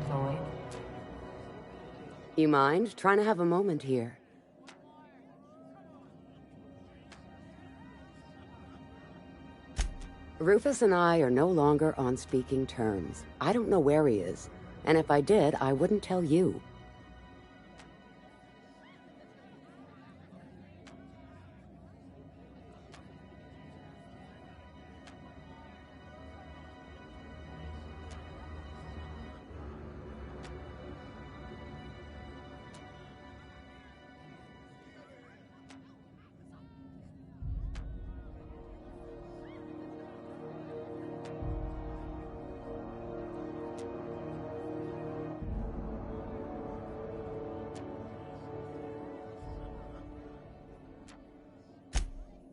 Lloyd. You mind? Trying to have a moment here. Rufus and I are no longer on speaking terms. I don't know where he is, and if I did, I wouldn't tell you.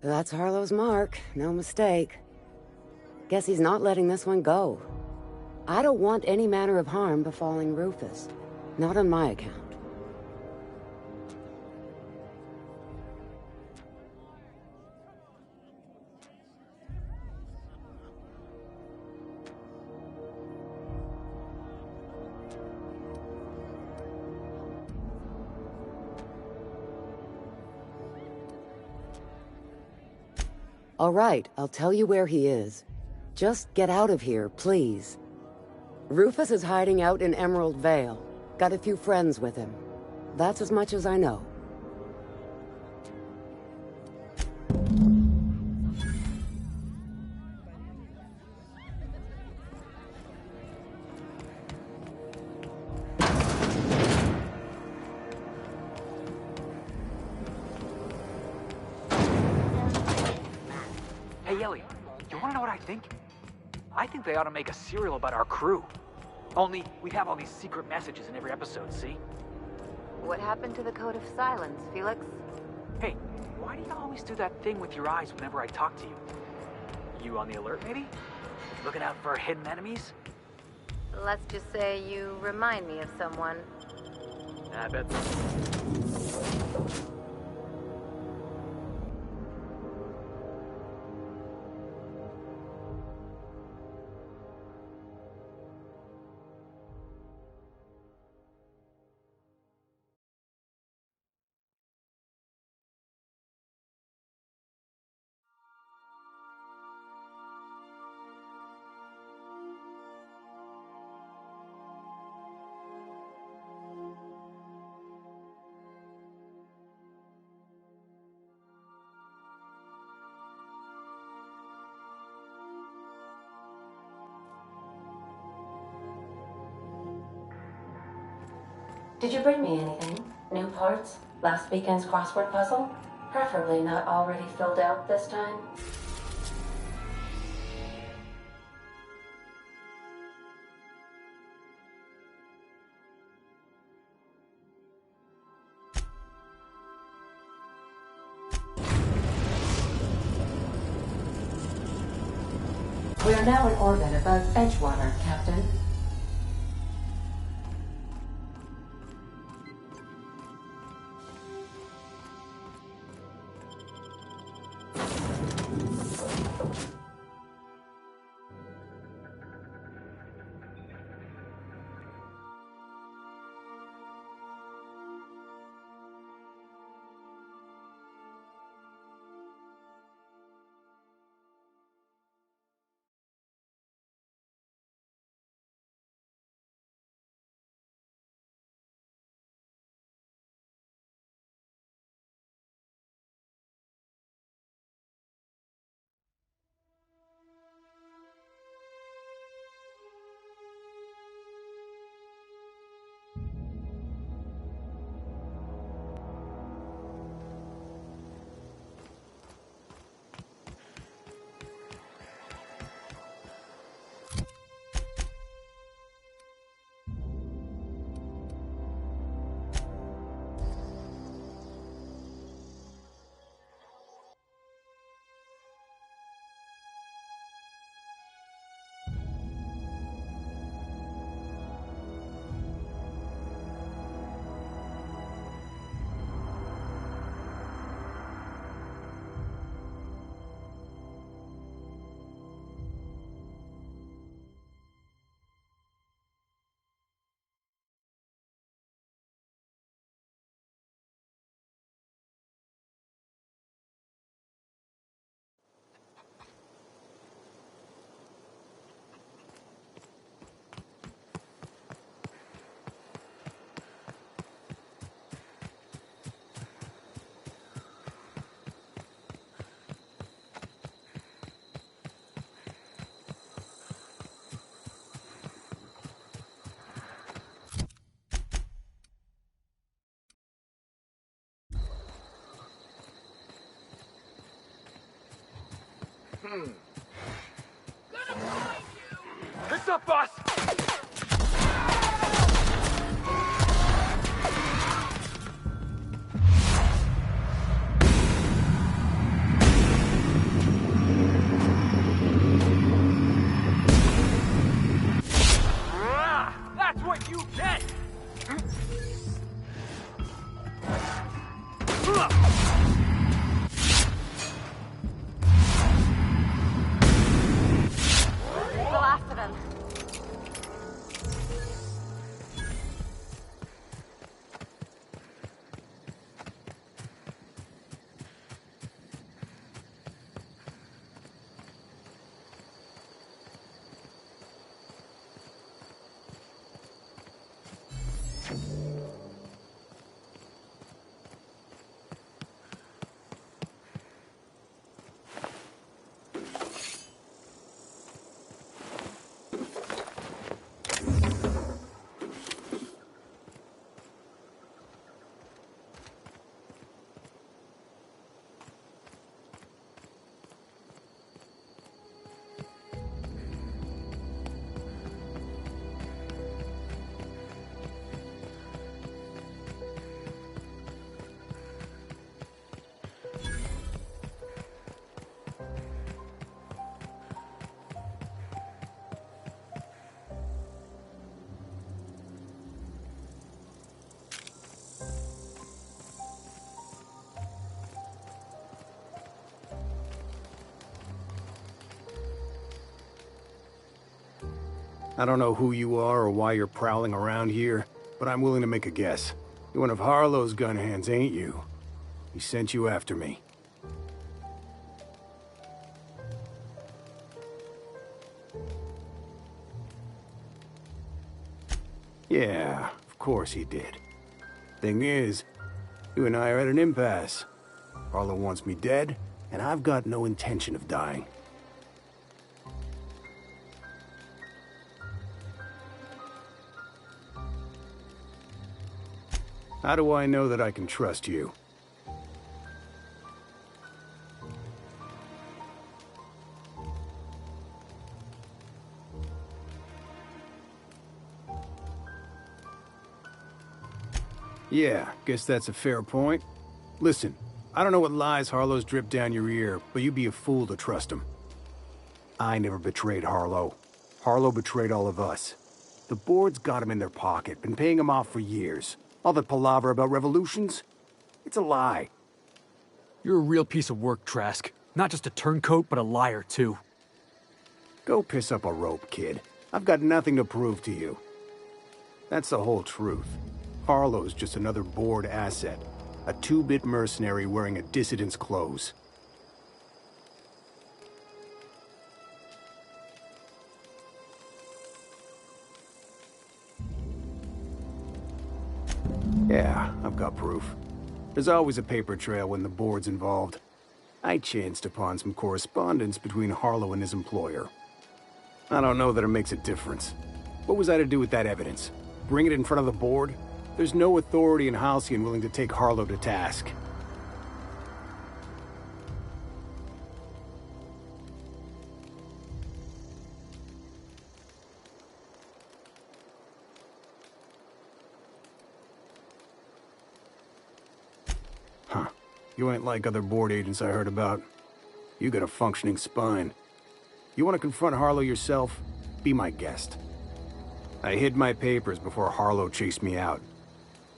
That's Harlow's mark, no mistake. Guess he's not letting this one go. I don't want any manner of harm befalling Rufus. Not on my account. All right, I'll tell you where he is. Just get out of here, please. Rufus is hiding out in Emerald Vale. Got a few friends with him. That's as much as I know. Hey, Ellie, you wanna know what I think? I think they ought to make a serial about our crew. Only, we'd have all these secret messages in every episode, see? What happened to the Code of Silence, Felix? Hey, why do you always do that thing with your eyes whenever I talk to you? You on the alert, maybe? Looking out for hidden enemies? Let's just say you remind me of someone. I bet. Did you bring me anything? New parts? Last weekend's crossword puzzle? Preferably not already filled out this time. We are now in orbit above Edgewater, Captain. Picked up, boss! That's what you get! Go after them. I don't know who you are or why you're prowling around here, but I'm willing to make a guess. You're one of Harlow's gun hands, ain't you? He sent you after me. Yeah, of course he did. Thing is, you and I are at an impasse. Harlow wants me dead, and I've got no intention of dying. How do I know that I can trust you? Yeah, guess that's a fair point. Listen, I don't know what lies Harlow's dripped down your ear, but you'd be a fool to trust him. I never betrayed Harlow. Harlow betrayed all of us. The board's got him in their pocket, been paying him off for years. All that palaver about revolutions? It's a lie. You're a real piece of work, Trask. Not just a turncoat, but a liar, too. Go piss up a rope, kid. I've got nothing to prove to you. That's the whole truth. Harlow's just another board asset. A two-bit mercenary wearing a dissident's clothes. Yeah, I've got proof. There's always a paper trail when the board's involved. I chanced upon some correspondence between Harlow and his employer. I don't know that it makes a difference. What was I to do with that evidence? Bring it in front of the board? There's no authority in Halcyon willing to take Harlow to task. Huh. You ain't like other board agents I heard about. You got a functioning spine. You want to confront Harlow yourself? Be my guest. I hid my papers before Harlow chased me out.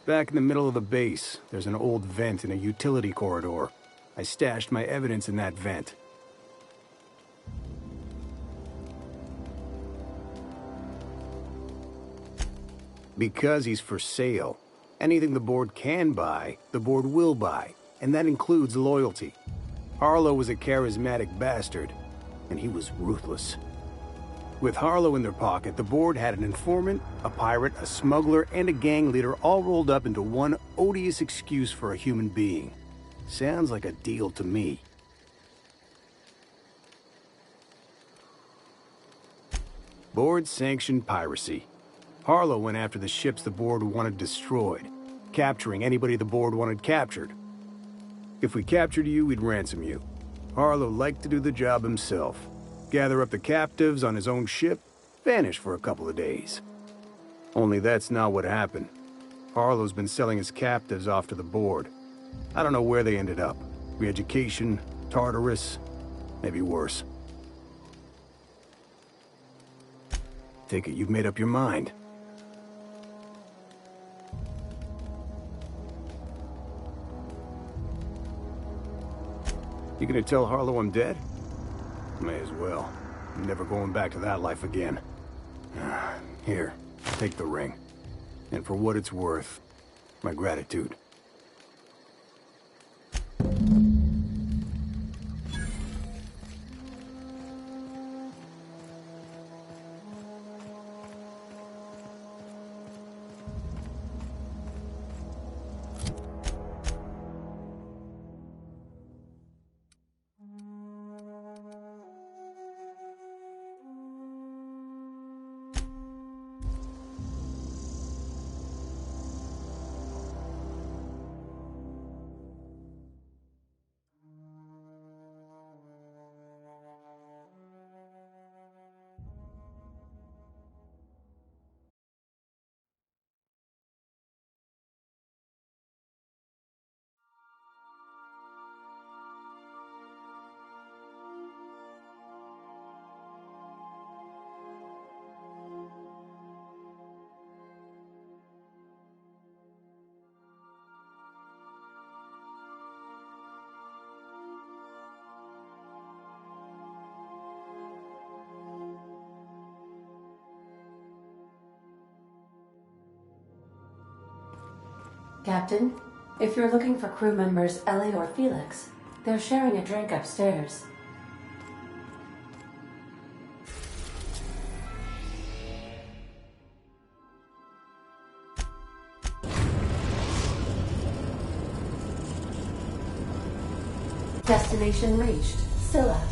Back in the middle of the base, there's an old vent in a utility corridor. I stashed my evidence in that vent. Because he's for sale. Anything the board can buy, the board will buy, and that includes loyalty. Harlow was a charismatic bastard, and he was ruthless. With Harlow in their pocket, the board had an informant, a pirate, a smuggler, and a gang leader all rolled up into one odious excuse for a human being. Sounds like a deal to me. Board-sanctioned piracy. Harlow went after the ships the board wanted destroyed, capturing anybody the board wanted captured. If we captured you, we'd ransom you. Harlow liked to do the job himself. Gather up the captives on his own ship, vanish for a couple of days. Only that's not what happened. Harlow's been selling his captives off to the board. I don't know where they ended up. Re-education, Tartarus, maybe worse. Take it you've made up your mind. You gonna tell Harlow I'm dead? May as well. I'm never going back to that life again. Here, take the ring. And for what it's worth, my gratitude. Captain, if you're looking for crew members Ellie or Felix, they're sharing a drink upstairs. Destination reached. Scylla.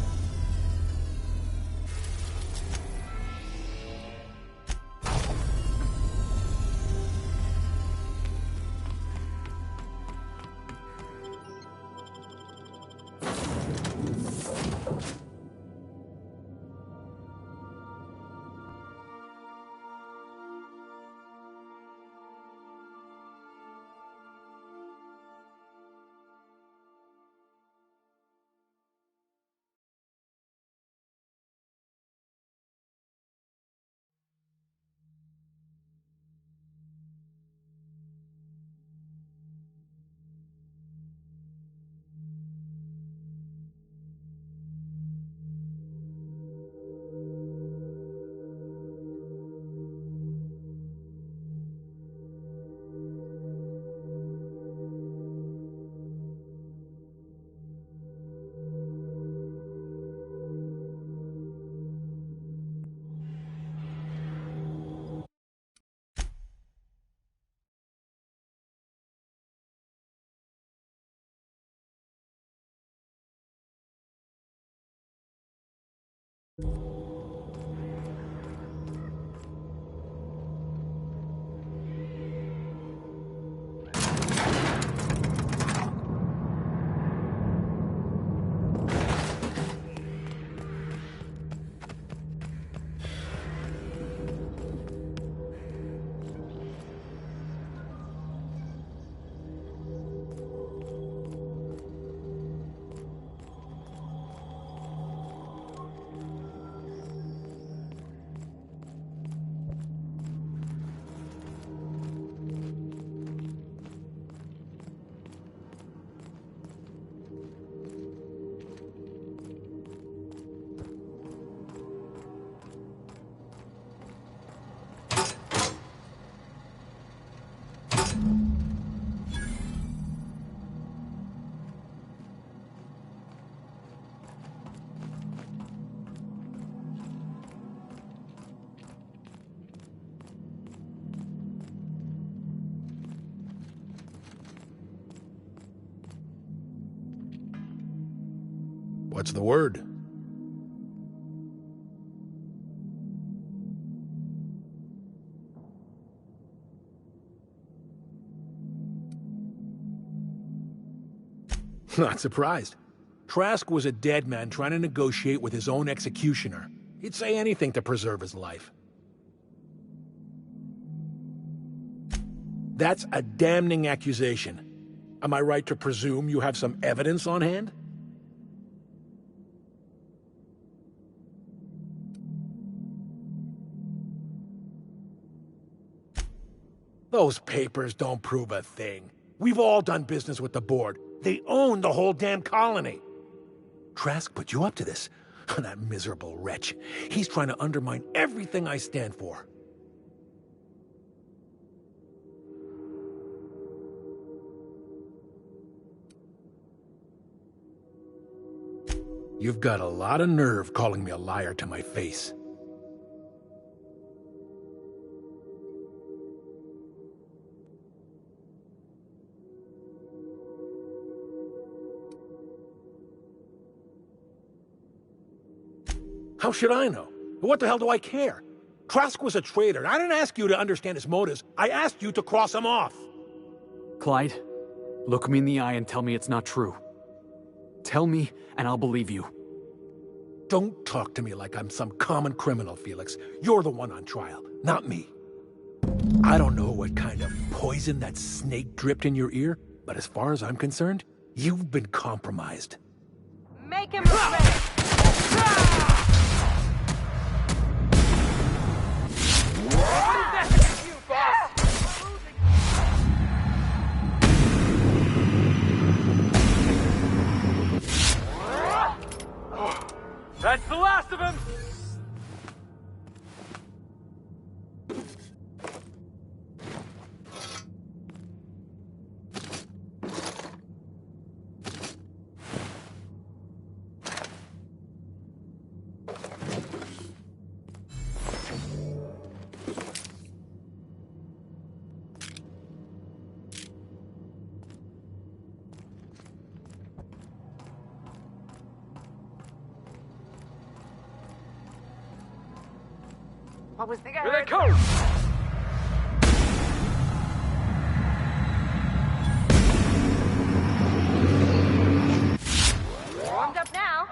What's the word? Not surprised. Trask was a dead man trying to negotiate with his own executioner. He'd say anything to preserve his life. That's a damning accusation. Am I right to presume you have some evidence on hand? Those papers don't prove a thing. We've all done business with the board. They own the whole damn colony. Trask put you up to this. That miserable wretch. He's trying to undermine everything I stand for. You've got a lot of nerve calling me a liar to my face. How should I know? What the hell do I care? Trask was a traitor, and I didn't ask you to understand his motives. I asked you to cross him off. Clyde, look me in the eye and tell me it's not true. Tell me, and I'll believe you. Don't talk to me like I'm some common criminal, Felix. You're the one on trial, not me. I don't know what kind of poison that snake dripped in your ear, but as far as I'm concerned, you've been compromised. Make him regret it! That's the last of him! What was the guy? Here they come! Warmed up now.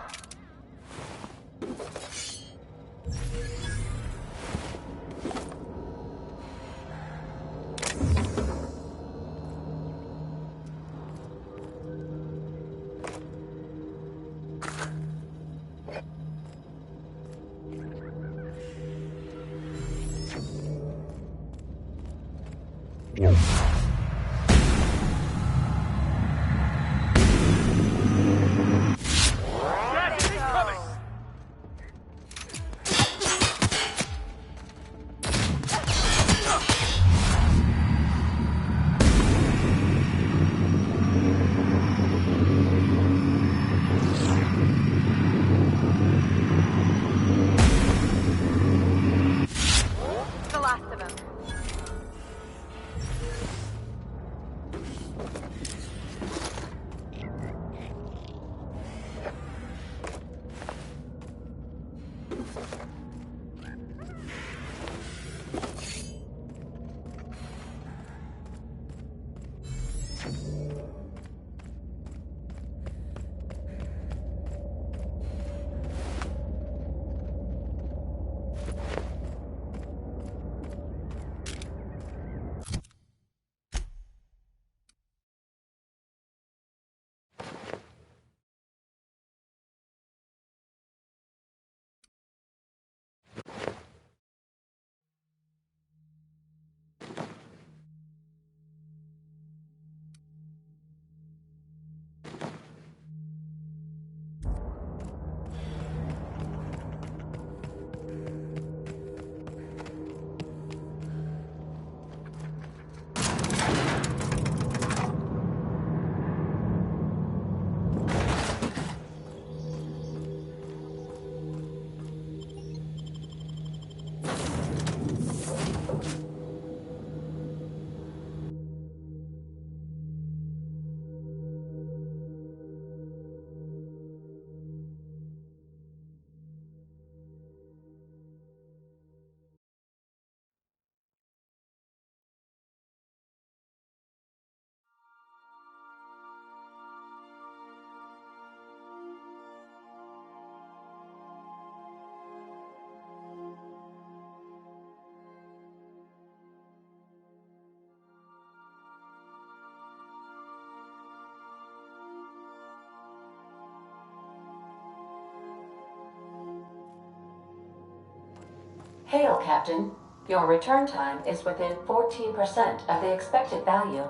Hail, Captain. Your return time is within 14% of the expected value.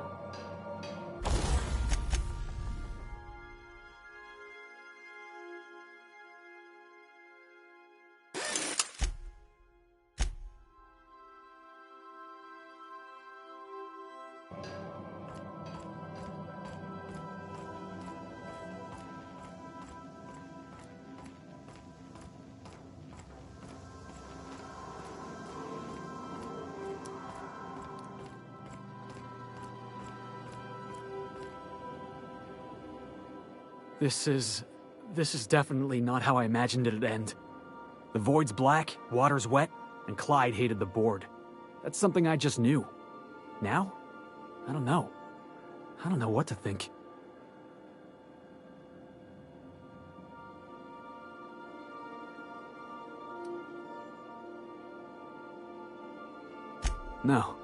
This is definitely not how I imagined it'd end. The void's black, water's wet, and Clyde hated the board. That's something I just knew. Now? I don't know. I don't know what to think. No.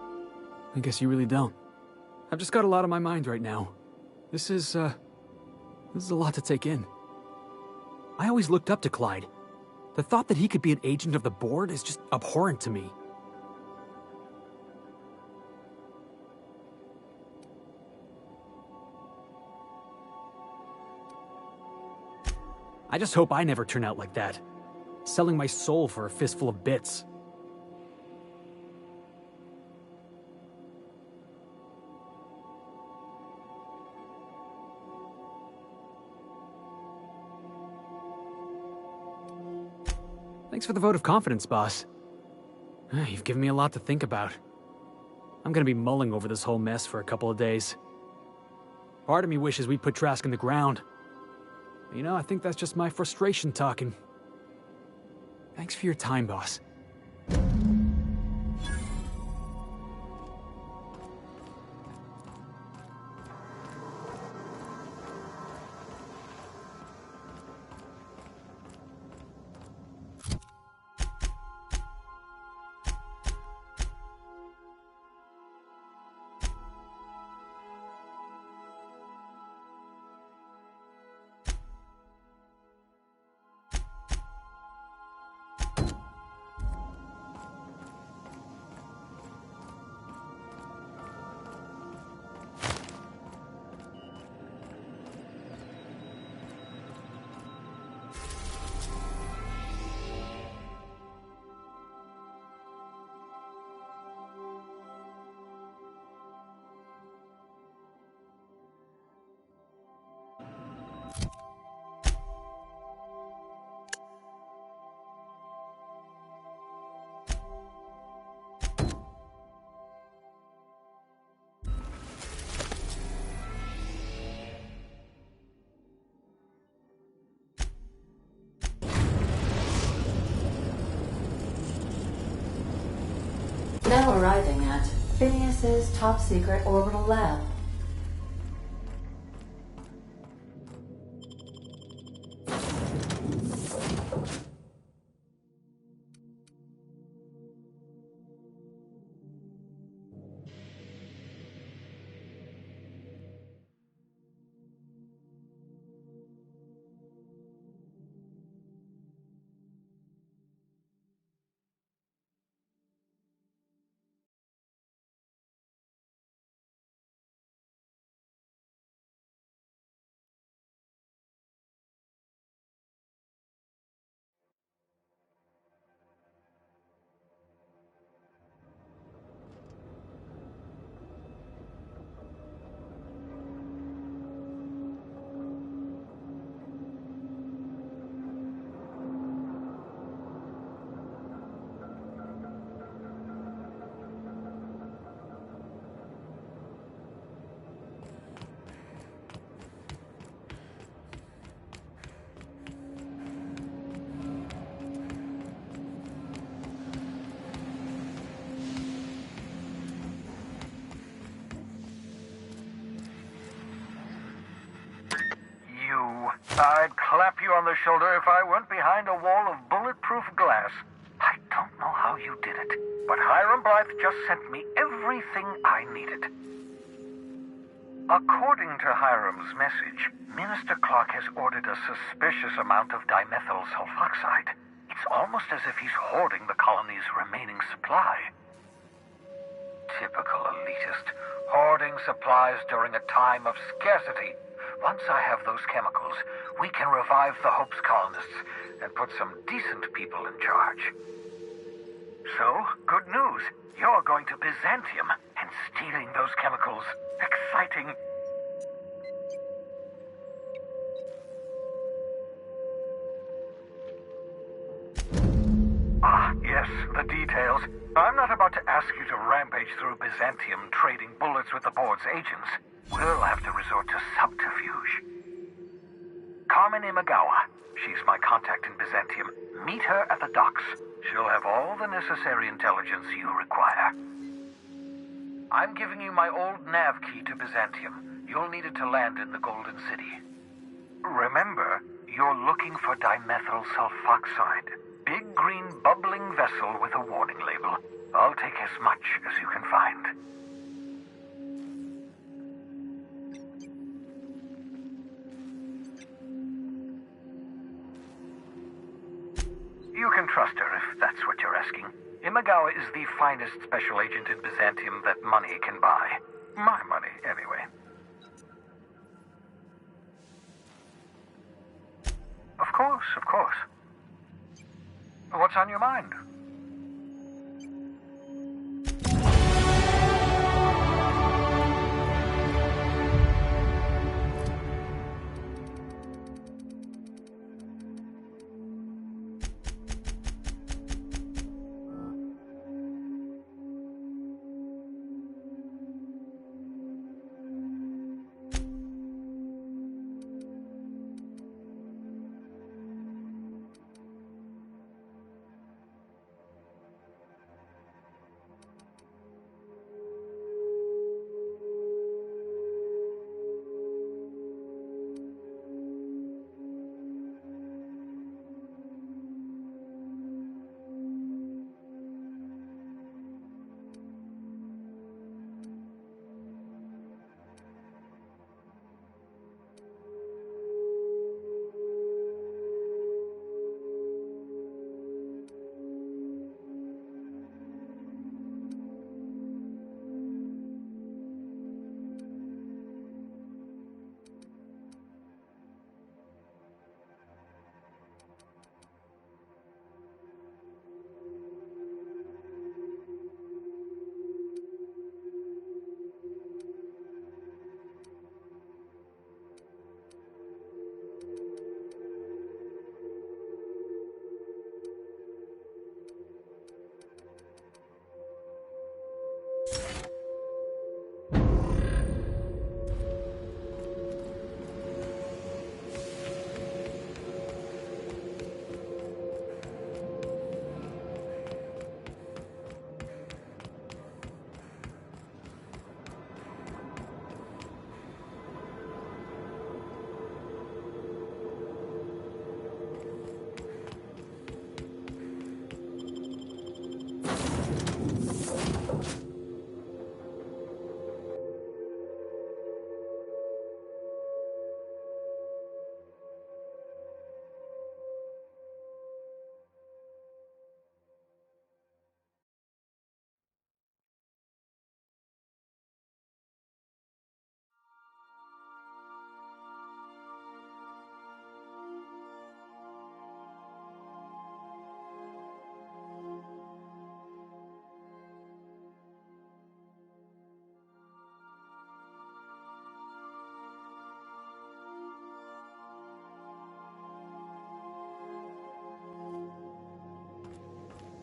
I guess you really don't. I've just got a lot on my mind right now. This is a lot to take in. I always looked up to Clyde. The thought that he could be an agent of the board is just abhorrent to me. I just hope I never turn out like that. Selling my soul for a fistful of bits. Thanks for the vote of confidence, boss. You've given me a lot to think about. I'm gonna be mulling over this whole mess for a couple of days. Part of me wishes we put Trask in the ground. But, you know, I think that's just my frustration talking. Thanks for your time, boss. Now arriving at Phineas's top-secret orbital lab. I'd clap you on the shoulder if I weren't behind a wall of bulletproof glass. I don't know how you did it, but Hiram Blythe just sent me everything I needed. According to Hiram's message, Minister Clark has ordered a suspicious amount of dimethyl sulfoxide. It's It's almost as if he's hoarding the colony's remaining supply. Typical elitist, hoarding supplies during a time of scarcity. Once I have those chemicals, we can revive the Hope's colonists and put some decent people in charge. So, good news. You're going to Byzantium and stealing those chemicals. Exciting. Ah, yes, the details. I'm not about to ask you to rampage through Byzantium trading bullets with the board's agents. We'll have to resort to subterfuge. Carmen Imagawa. She's my contact in Byzantium. Meet her at the docks. She'll have all the necessary intelligence you require. I'm giving you my old nav key to Byzantium. You'll need it to land in the Golden City. Remember, you're looking for dimethyl sulfoxide. Big green bubbling vessel with a warning label. I'll take as much as you can find. You can trust her if that's what you're asking. Imagawa is the finest special agent in Byzantium that money can buy. My money, anyway. Of course, of course. What's on your mind?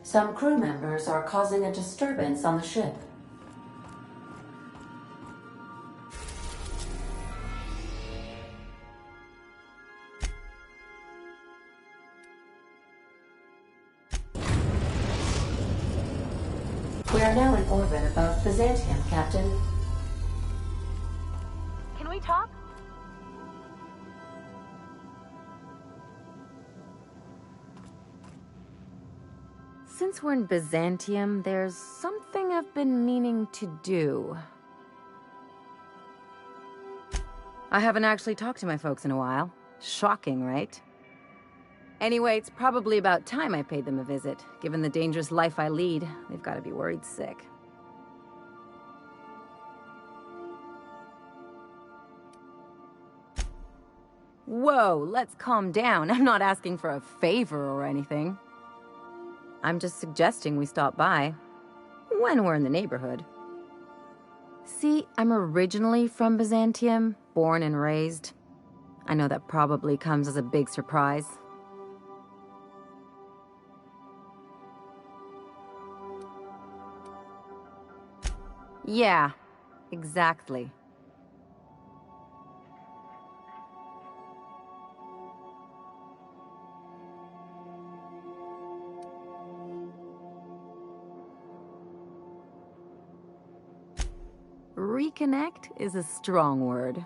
Some crew members are causing a disturbance on the ship. We are now in orbit above Byzantium, Captain. Can we talk? Since we're in Byzantium, there's something I've been meaning to do. I haven't actually talked to my folks in a while. Shocking, right? Anyway, it's probably about time I paid them a visit. Given the dangerous life I lead, they've got to be worried sick. Whoa, let's calm down. I'm not asking for a favor or anything. I'm just suggesting we stop by when we're in the neighborhood. See, I'm originally from Byzantium, born and raised. I know that probably comes as a big surprise. Yeah, exactly. Reconnect is a strong word.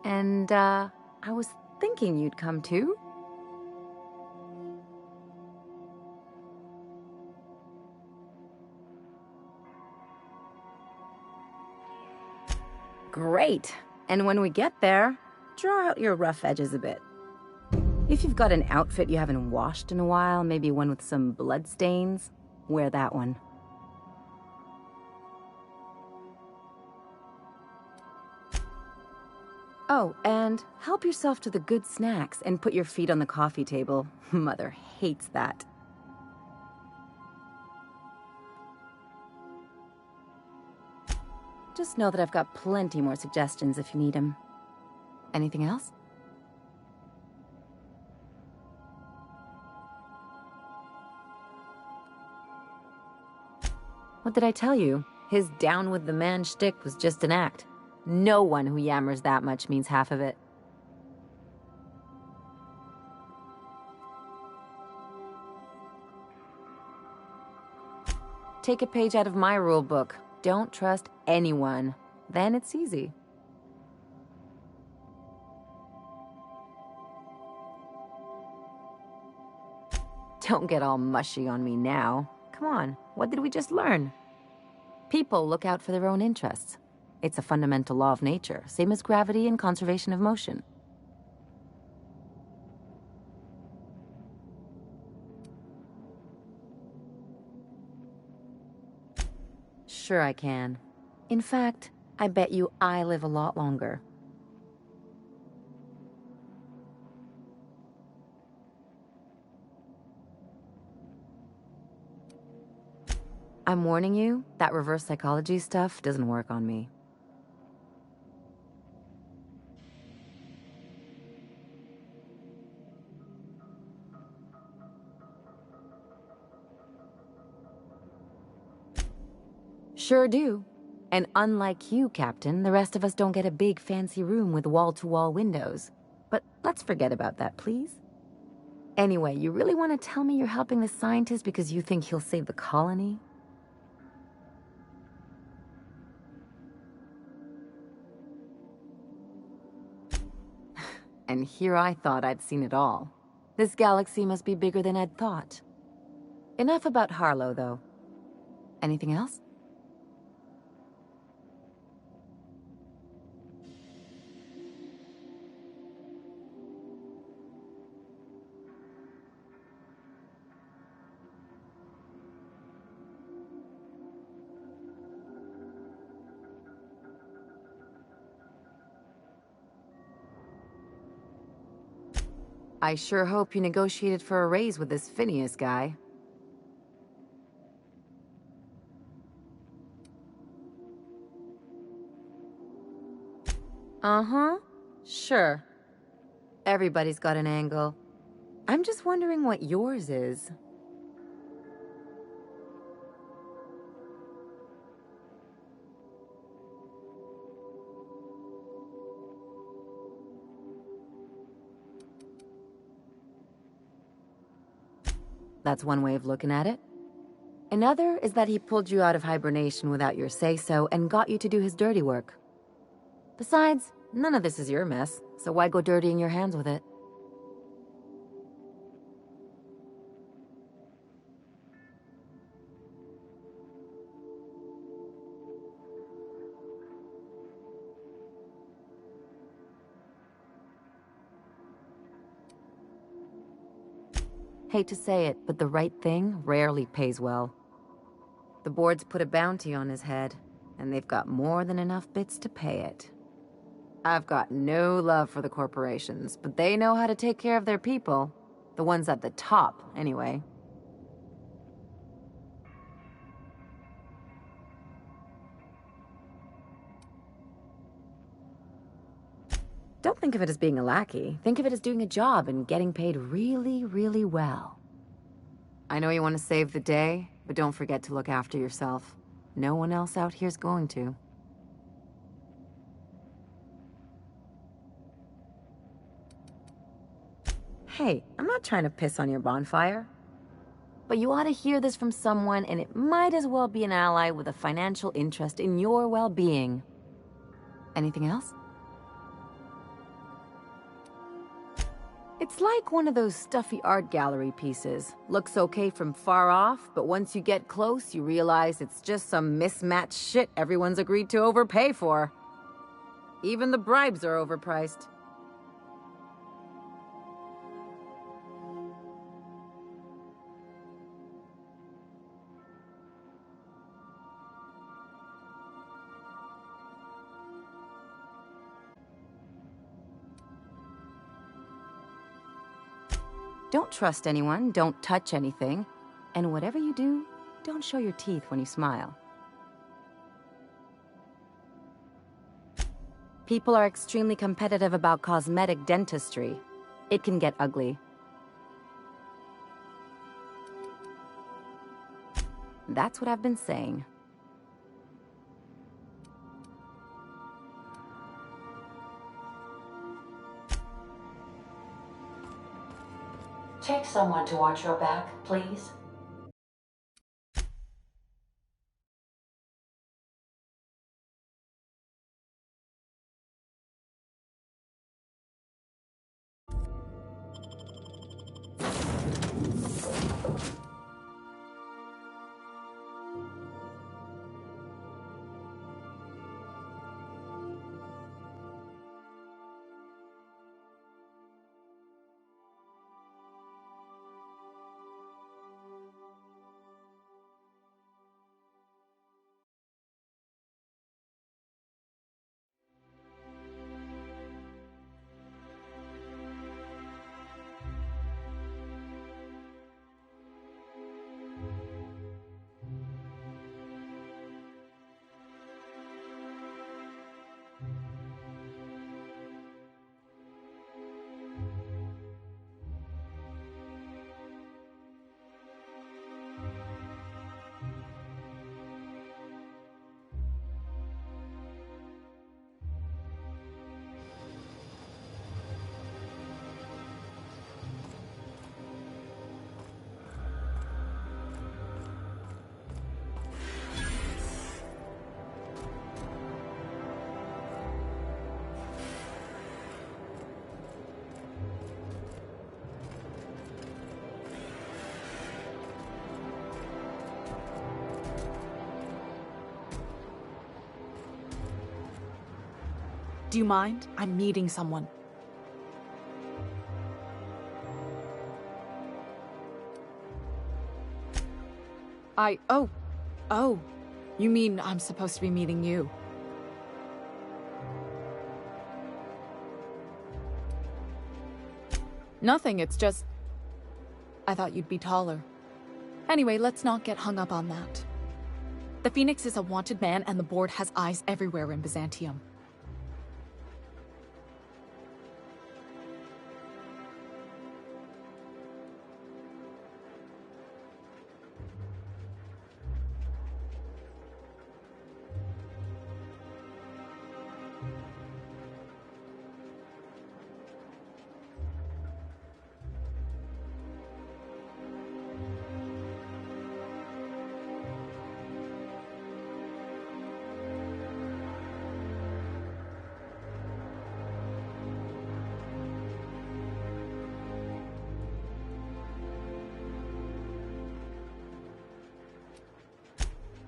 And, I was thinking you'd come too. Great. And when we get there, draw out your rough edges a bit. If you've got an outfit you haven't washed in a while, maybe one with some blood stains, wear that one. Oh, and help yourself to the good snacks and put your feet on the coffee table. Mother hates that. Just know that I've got plenty more suggestions if you need them. Anything else? What did I tell you? His down with the man shtick was just an act. No one who yammers that much means half of it. Take a page out of my rule book. Don't trust anyone. Then it's easy. Don't get all mushy on me now. Come on, what did we just learn? People look out for their own interests. It's a fundamental law of nature, same as gravity and conservation of motion. Sure I can. In fact, I bet you I live a lot longer. I'm warning you, that reverse psychology stuff doesn't work on me. Sure do. And unlike you, Captain, the rest of us don't get a big fancy room with wall-to-wall windows. But let's forget about that, please. Anyway, you really want to tell me you're helping the scientist because you think he'll save the colony? And here I thought I'd seen it all. This galaxy must be bigger than I'd thought. Enough about Harlow, though. Anything else? I sure hope you negotiated for a raise with this Phineas guy. Uh-huh. Sure. Everybody's got an angle. I'm just wondering what yours is. That's one way of looking at it. Another is that he pulled you out of hibernation without your say-so and got you to do his dirty work. Besides, none of this is your mess, so why go dirtying your hands with it? Hate to say it, but the right thing rarely pays well. The board's put a bounty on his head, and they've got more than enough bits to pay it. I've got no love for the corporations, but they know how to take care of their people. The ones at the top, anyway. Don't think of it as being a lackey. Think of it as doing a job and getting paid really, really well. I know you want to save the day, but don't forget to look after yourself. No one else out here's going to. Hey, I'm not trying to piss on your bonfire. But you ought to hear this from someone, and it might as well be an ally with a financial interest in your well-being. Anything else? It's like one of those stuffy art gallery pieces. Looks okay from far off, but once you get close, you realize it's just some mismatched shit everyone's agreed to overpay for. Even the bribes are overpriced. Don't trust anyone, don't touch anything, and whatever you do, don't show your teeth when you smile. People are extremely competitive about cosmetic dentistry. It can get ugly. That's what I've been saying. Take someone to watch your back, please. Do you mind? I'm meeting someone. Oh. You mean I'm supposed to be meeting you? Nothing, it's just... I thought you'd be taller. Anyway, let's not get hung up on that. The Phoenix is a wanted man, and the board has eyes everywhere in Byzantium.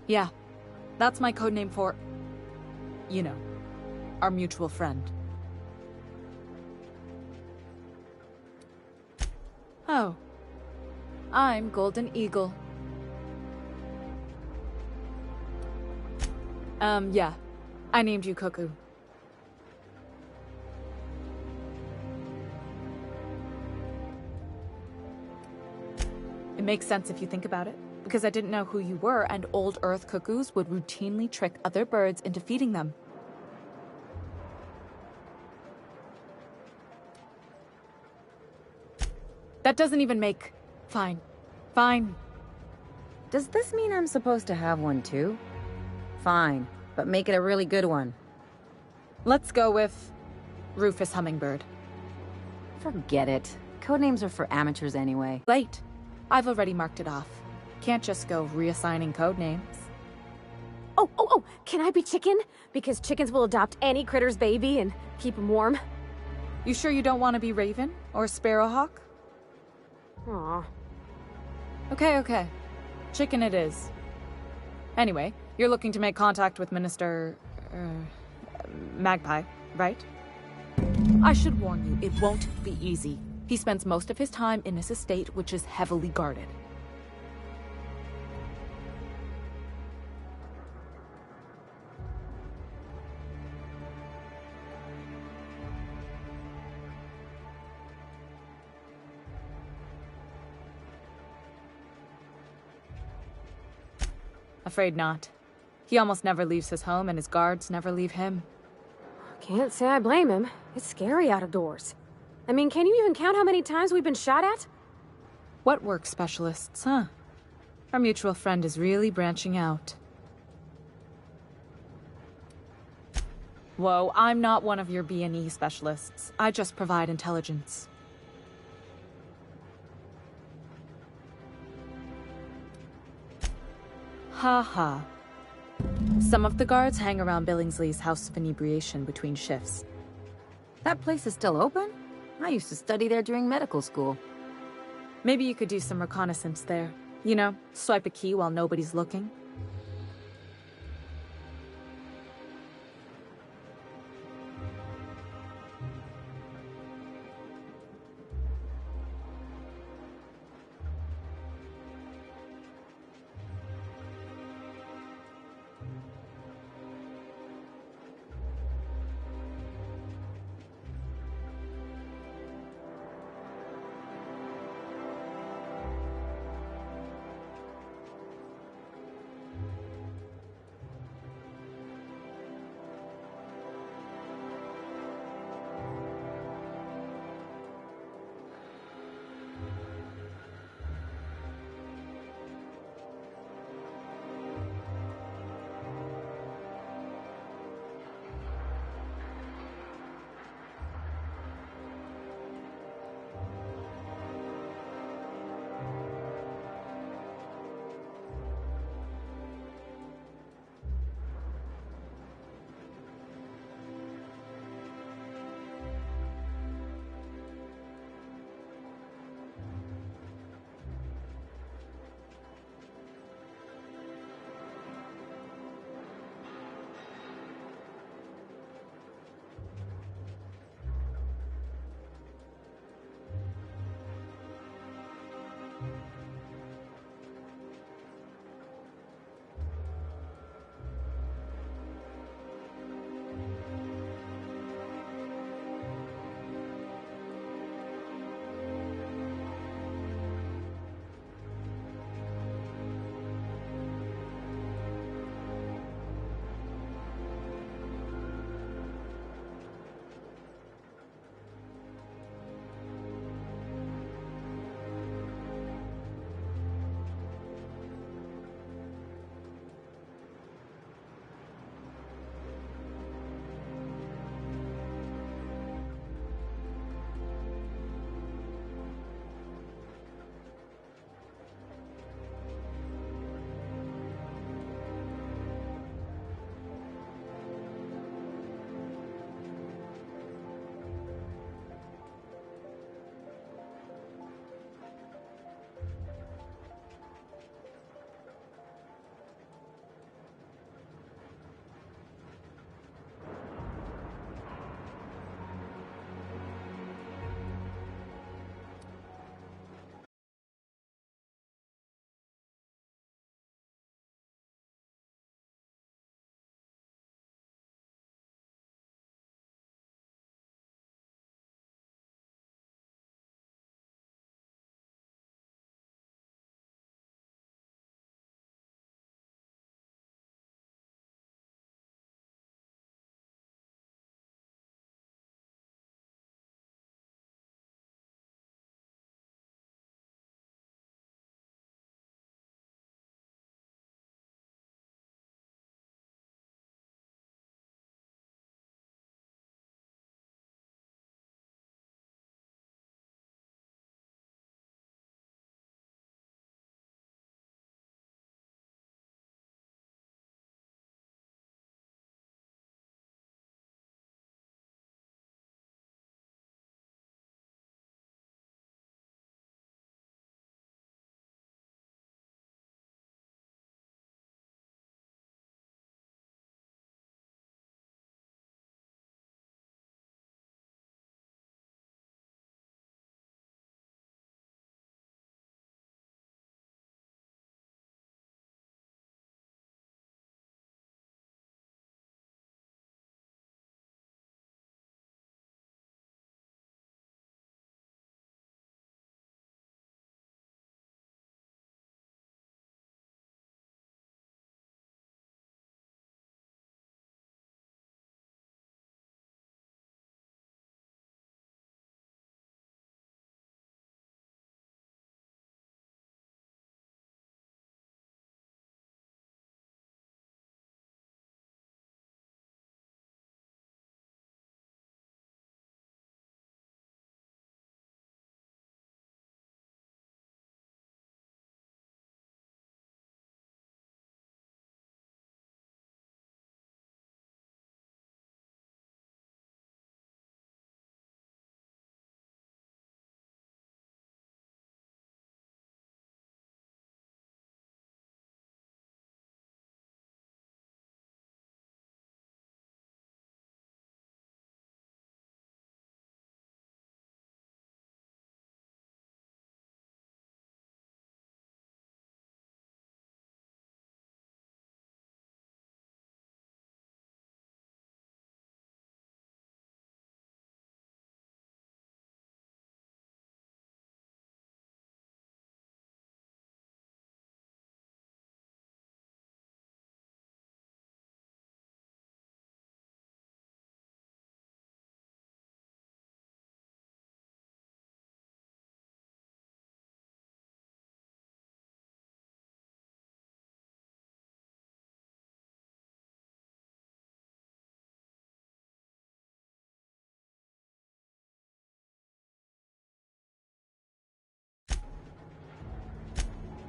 Yeah, that's my codename for, you know, our mutual friend. Oh, I'm Golden Eagle. Yeah. I named you Cuckoo. It makes sense if you think about it, because I didn't know who you were, and old Earth cuckoos would routinely trick other birds into feeding them. That doesn't even make... Fine. Fine. Does this mean I'm supposed to have one too? Fine, but make it a really good one. Let's go with... Rufus Hummingbird. Forget it. Codenames are for amateurs anyway. Late. I've already marked it off. Can't just go reassigning codenames. Oh, can I be chicken? Because chickens will adopt any critter's baby and keep him warm. You sure you don't want to be Raven or Sparrowhawk? Aw. Okay. Chicken it is. Anyway, you're looking to make contact with Minister... Magpie, right? I should warn you, it won't be easy. He spends most of his time in his estate, which is heavily guarded. Afraid not. He almost never leaves his home, and his guards never leave him. Can't say I blame him. It's scary out of doors. I mean, can you even count how many times we've been shot at? What work specialists, huh? Our mutual friend is really branching out. Whoa, I'm not one of your B&E specialists. I just provide intelligence. Ha. Some of the guards hang around Billingsley's House of Inebriation between shifts. That place is still open? I used to study there during medical school. Maybe you could do some reconnaissance there. You know, swipe a key while nobody's looking.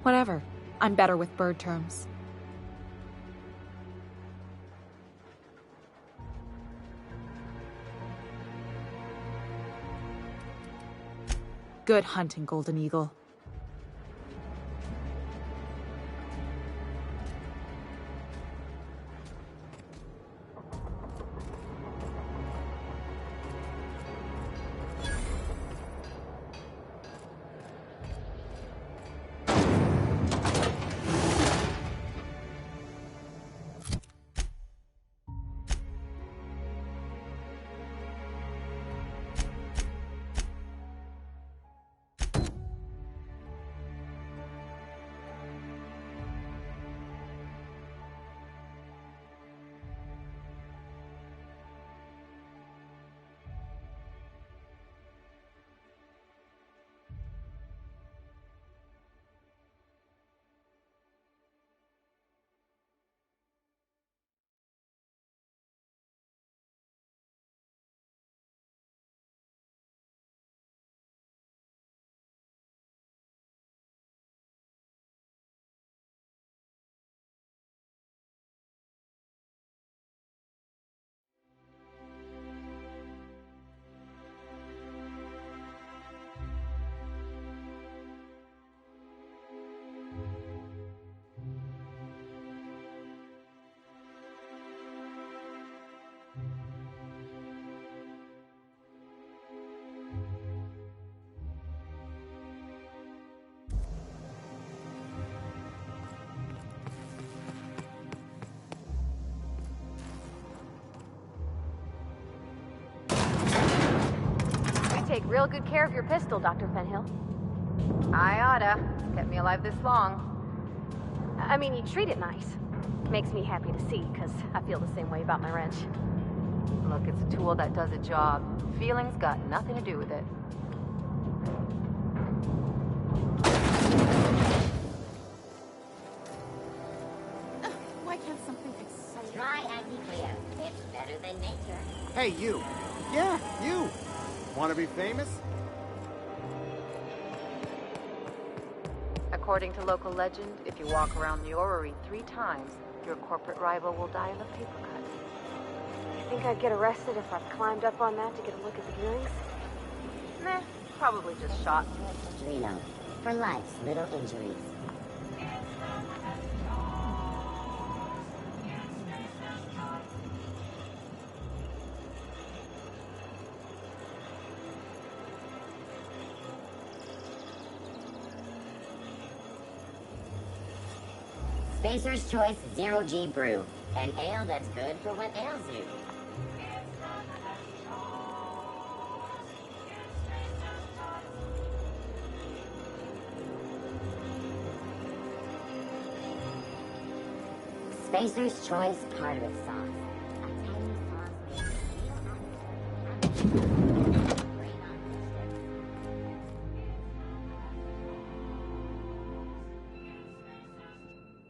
Whatever. I'm better with bird terms. Good hunting, Golden Eagle. Take real good care of your pistol, Dr. Fenhill. I oughta. Kept me alive this long. I mean, you treat it nice. Makes me happy to see, because I feel the same way about my wrench. Look, it's a tool that does a job. Feelings got nothing to do with it. Why can't something exciting? Try anti-clear. It's better than nature. Hey, you! Yeah, you! Want to be famous? According to local legend, if you walk around the orrery 3 times, your corporate rival will die of a paper cut. You think I'd get arrested if I climbed up on that to get a look at the earrings? Meh, probably just shot. Drino, for life's little injuries. Spacer's Choice Zero G Brew. An ale that's good for what ails you. Spacer's Choice Cardamom Sauce. A tiny sauce made with real great on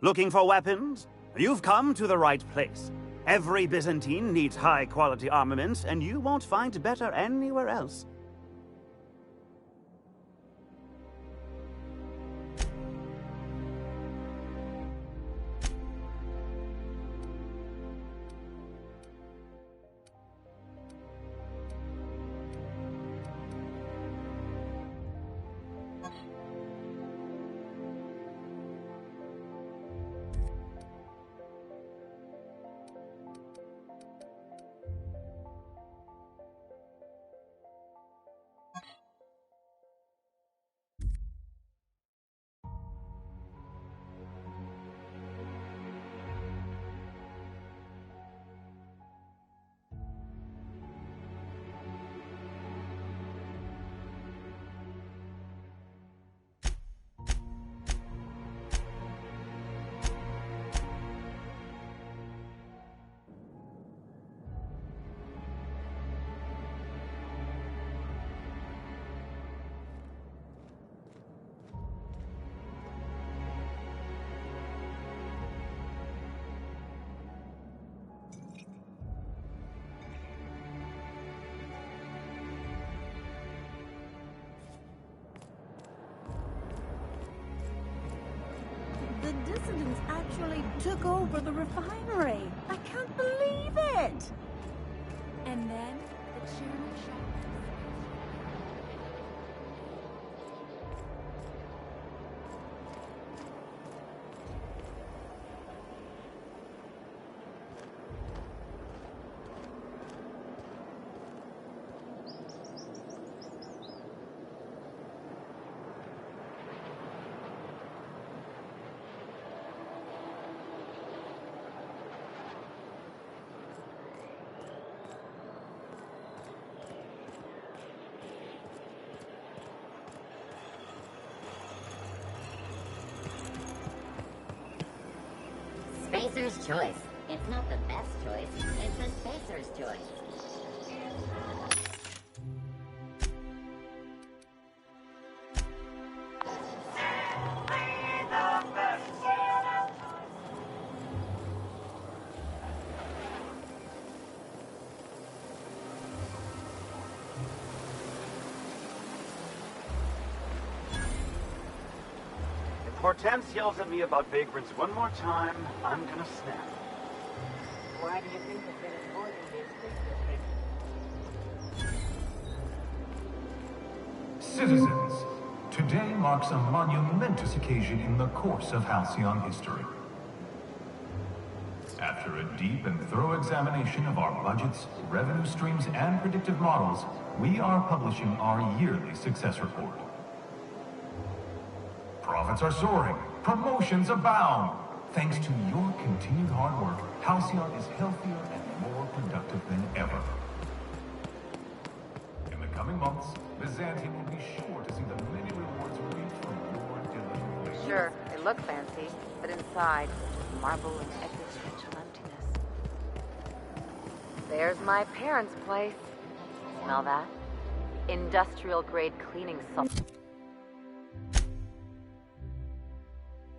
Looking for weapons? You've come to the right place. Every Byzantine needs high-quality armaments, and you won't find better anywhere else. residents actually took over the refinery. I can't believe it! And then the chairman shot. Spacer's choice. It's not the best choice, it's the Spacer's choice. If Hortense yells at me about vagrants one more time, I'm gonna snap. Why do you think that there is more than this? Citizens, today marks a monumentous occasion in the course of Halcyon history. After a deep and thorough examination of our budgets, revenue streams, and predictive models, we are publishing our yearly success report. Profits are soaring, promotions abound. Thanks to your continued hard work, Halcyon is healthier and more productive than ever. In the coming months, Byzantium will be sure to see the many rewards reaped from your diligent labor. Sure, they look fancy, but inside, just marble and existential emptiness. There's my parents' place. Smell that? Industrial-grade cleaning salt.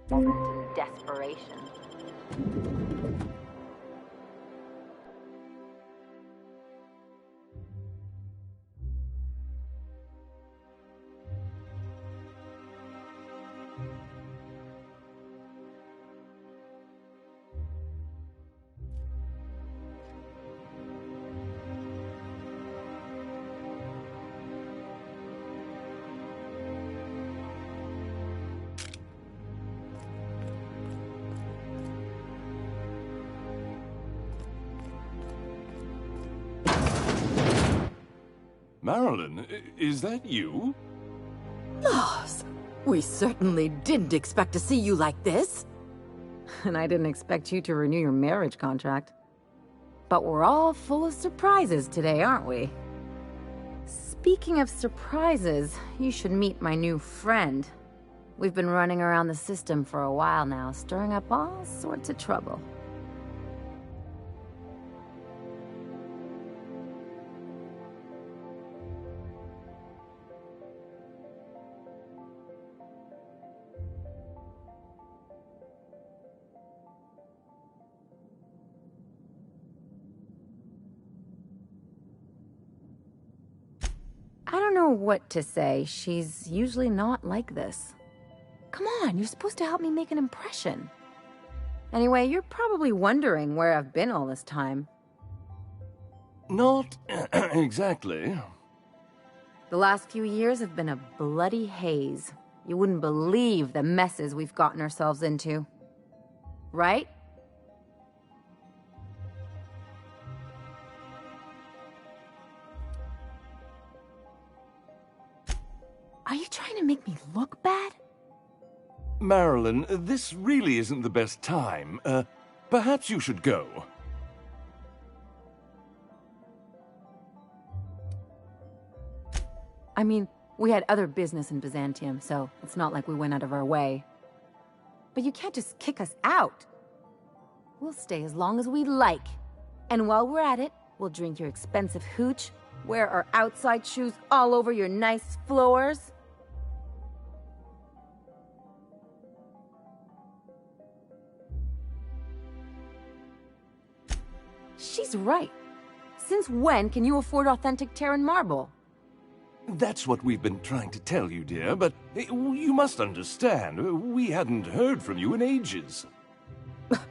In desperation. Marilyn, is that you? Laws! We certainly didn't expect to see you like this. And I didn't expect you to renew your marriage contract. But we're all full of surprises today, aren't we? Speaking of surprises, you should meet my new friend. We've been running around the system for a while now, stirring up all sorts of trouble. I don't know what to say. She's usually not like this. Come on, you're supposed to help me make an impression. Anyway, you're probably wondering where I've been all this time. Not exactly. The last few years have been a bloody haze. You wouldn't believe the messes we've gotten ourselves into. Right? Are you trying to make me look bad? Marilyn, this really isn't the best time. Perhaps you should go. I mean, we had other business in Byzantium, so it's not like we went out of our way. But you can't just kick us out. We'll stay as long as we like. And while we're at it, we'll drink your expensive hooch, wear our outside shoes all over your nice floors. She's right. Since when can you afford authentic Terran marble? That's what we've been trying to tell you, dear, but you must understand, we hadn't heard from you in ages.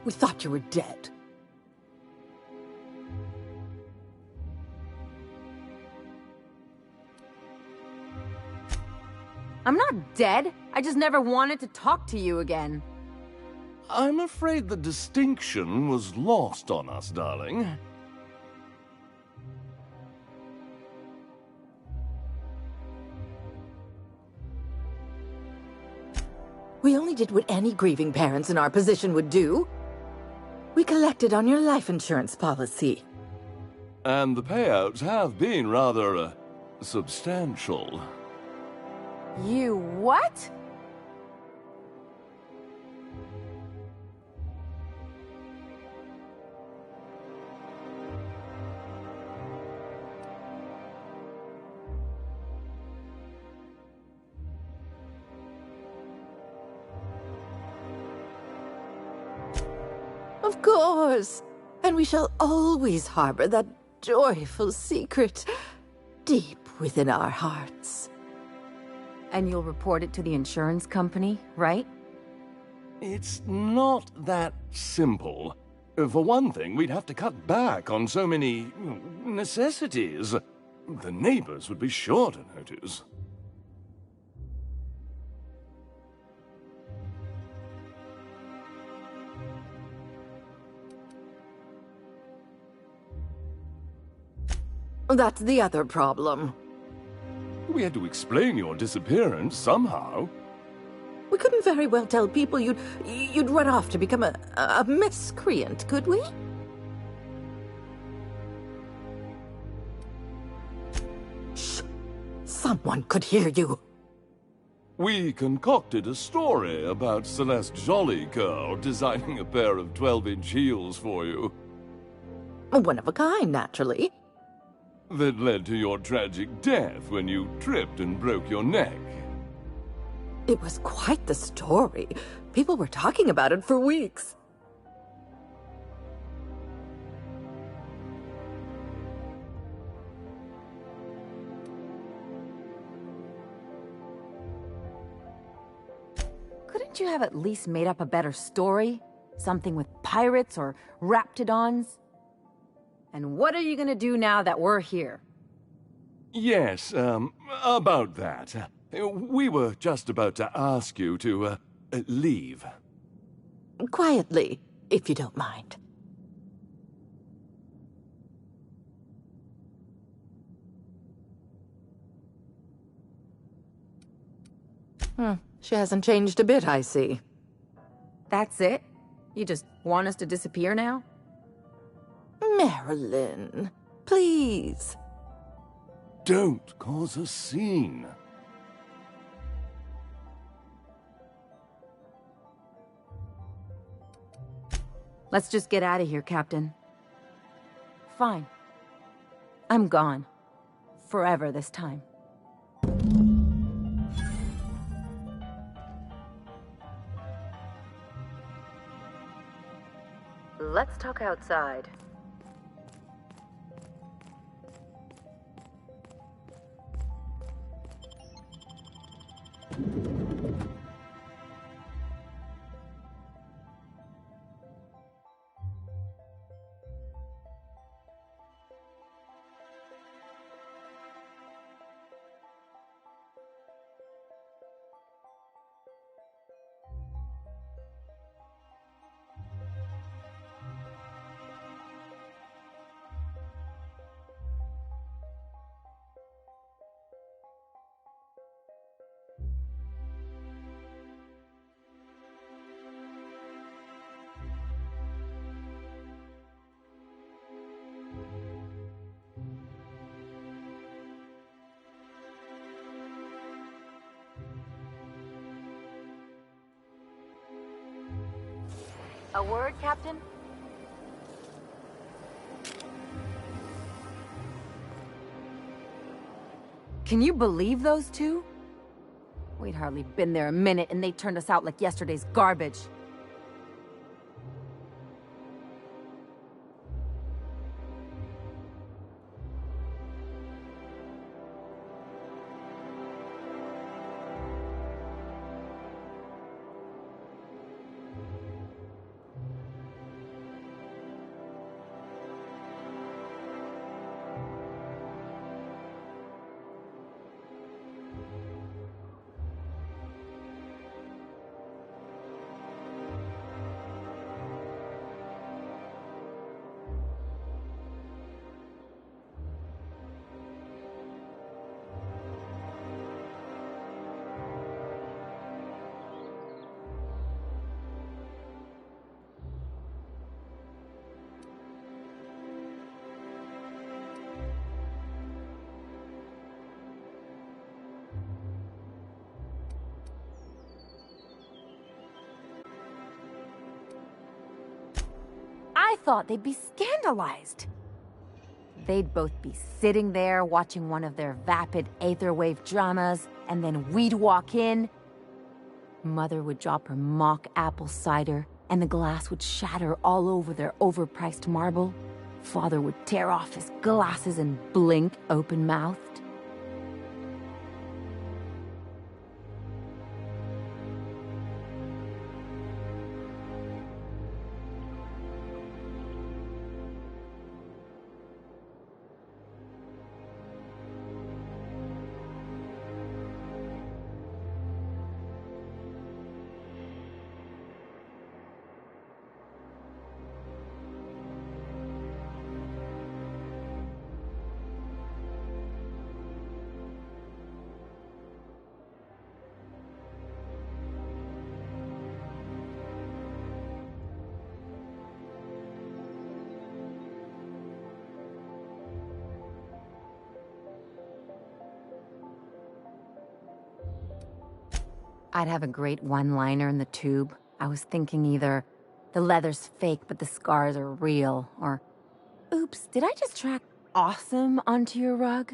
We thought you were dead. I'm not dead. I just never wanted to talk to you again. I'm afraid the distinction was lost on us, darling. We only did what any grieving parents in our position would do. We collected on your life insurance policy. And the payouts have been rather, substantial. You what? Of course. And we shall always harbor that joyful secret deep within our hearts. And you'll report it to the insurance company, right? It's not that simple. For one thing, we'd have to cut back on so many necessities. The neighbors would be sure to notice. That's the other problem. We had to explain your disappearance somehow. We couldn't very well tell people you'd run off to become a miscreant, could we? Shh! Someone could hear you. We concocted a story about Celeste Jollycurl designing a pair of 12-inch heels for you. One of a kind, naturally. That led to your tragic death when you tripped and broke your neck. It was quite the story. People were talking about it for weeks. Couldn't you have at least made up a better story? Something with pirates or raptidons? And what are you gonna do now that we're here? Yes, about that. We were just about to ask you to, leave. Quietly, if you don't mind. She hasn't changed a bit, I see. That's it? You just want us to disappear now? Marilyn, please. Don't cause a scene. Let's just get out of here, Captain. Fine. I'm gone. Forever this time. Let's talk outside. A word, Captain? Can you believe those two? We'd hardly been there a minute and they turned us out like yesterday's garbage. thought they'd be scandalized. They'd both be sitting there watching one of their vapid aetherwave dramas, and then we'd walk in. Mother would drop her mock apple cider, and the glass would shatter all over their overpriced marble. Father would tear off his glasses and blink open-mouthed. I'd have a great one-liner in the tube. I was thinking either, the leather's fake but the scars are real, or, oops, did I just track awesome onto your rug?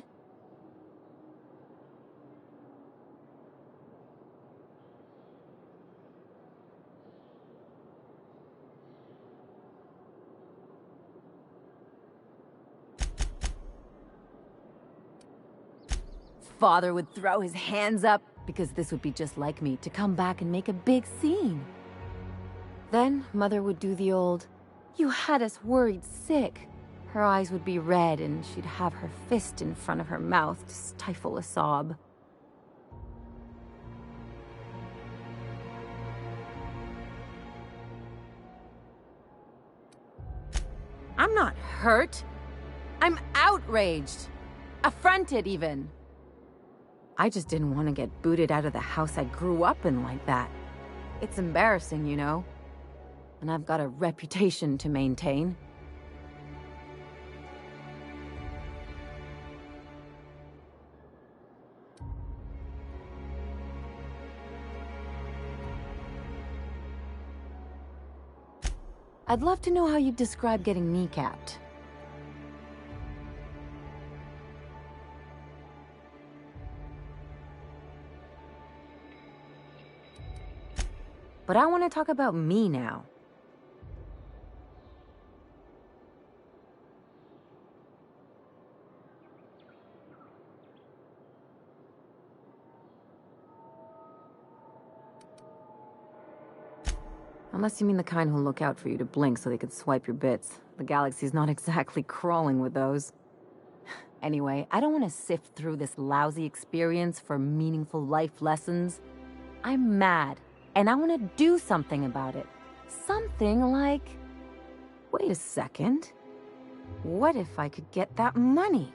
Father would throw his hands up, because this would be just like me, to come back and make a big scene. Then Mother would do the old, "You had us worried sick." Her eyes would be red and she'd have her fist in front of her mouth to stifle a sob. I'm not hurt. I'm outraged. Affronted, even. I just didn't want to get booted out of the house I grew up in like that. It's embarrassing, you know. And I've got a reputation to maintain. I'd love to know how you'd describe getting kneecapped. But I want to talk about me now. Unless you mean the kind who'll look out for you to blink so they could swipe your bits. The galaxy's not exactly crawling with those. Anyway, I don't want to sift through this lousy experience for meaningful life lessons. I'm mad. And I want to do something about it. Something like... Wait a second. What if I could get that money?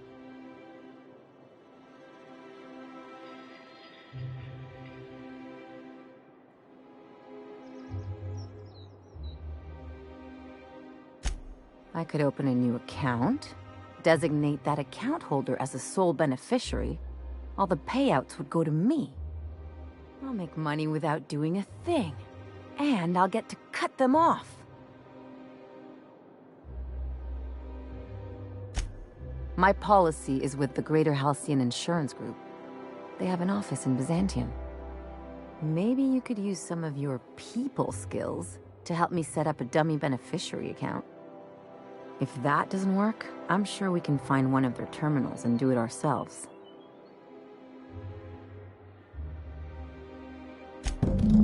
I could open a new account, designate that account holder as a sole beneficiary. All the payouts would go to me. I'll make money without doing a thing. And I'll get to cut them off. My policy is with the Greater Halcyon Insurance Group. They have an office in Byzantium. Maybe you could use some of your people skills to help me set up a dummy beneficiary account. If that doesn't work, I'm sure we can find one of their terminals and do it ourselves.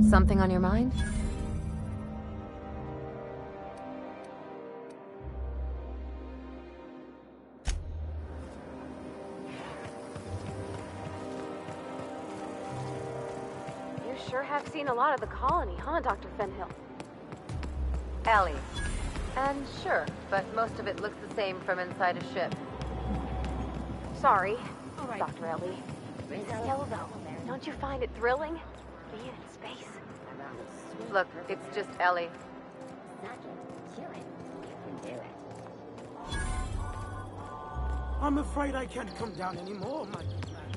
Something on your mind? You sure have seen a lot of the colony, huh, Dr. Fenhill? Ellie. And sure, but most of it looks the same from inside a ship. Sorry, All right. Dr. Ellie. Still, though, don't you find it thrilling? Being in space? Look, it's just Ellie. I'm afraid I can't come down anymore, my good man.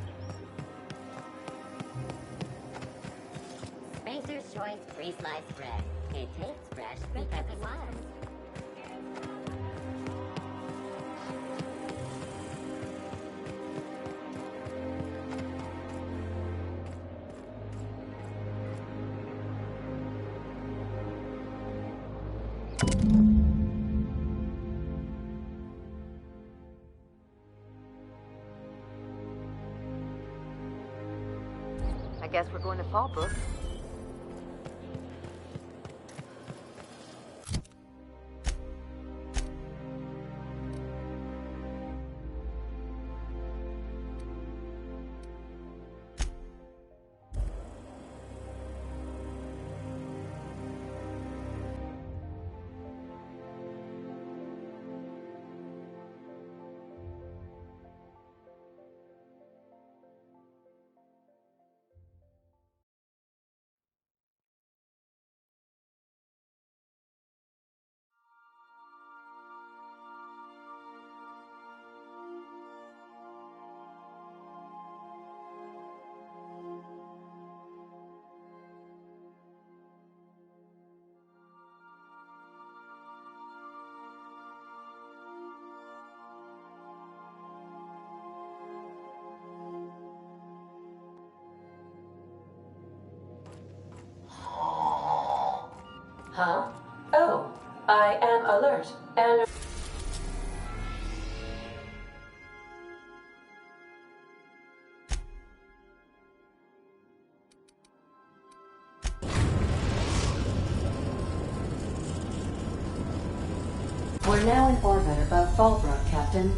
Spacer's Choice Free Sliced Bread. It tastes fresh because it was. I guess we're going to Fallbrook. Huh? Oh, I am alert and... We're now in orbit above Fallbrook, Captain.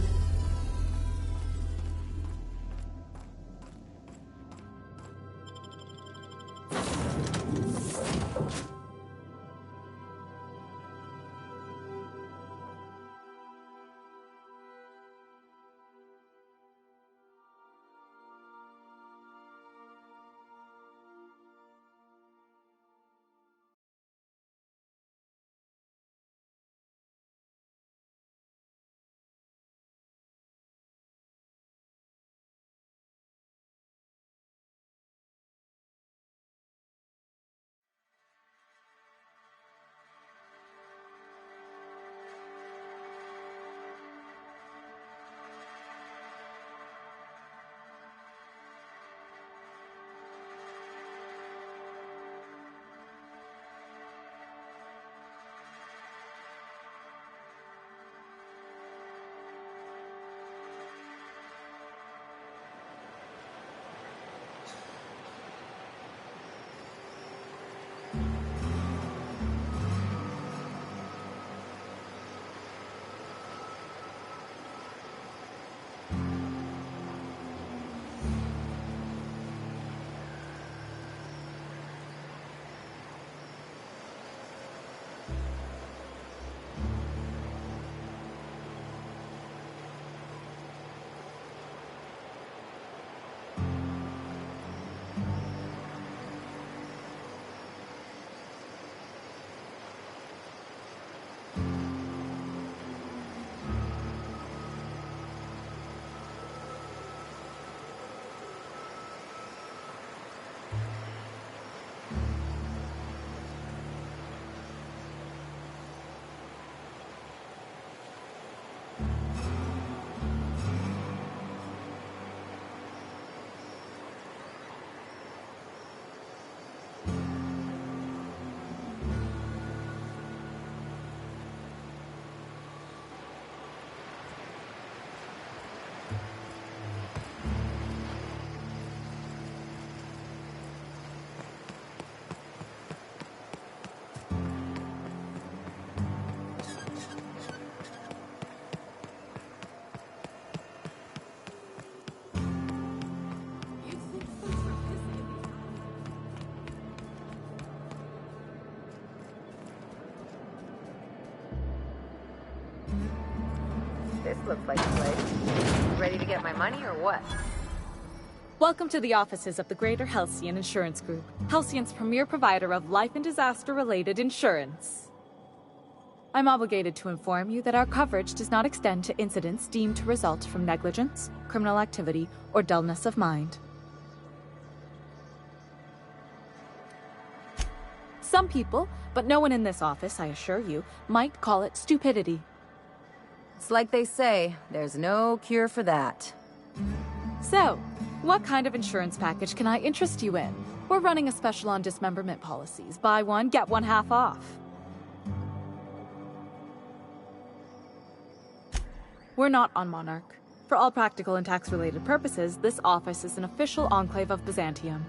This looks like a place. Ready to get my money or what? Welcome to the offices of the Greater Halcyon Insurance Group, Halcyon's premier provider of life and disaster-related insurance. I'm obligated to inform you that our coverage does not extend to incidents deemed to result from negligence, criminal activity, or dullness of mind. Some people, but no one in this office, I assure you, might call it stupidity. It's like they say, there's no cure for that. So, what kind of insurance package can I interest you in? We're running a special on dismemberment policies. Buy one, get one half off. We're not on Monarch. For all practical and tax-related purposes, this office is an official enclave of Byzantium.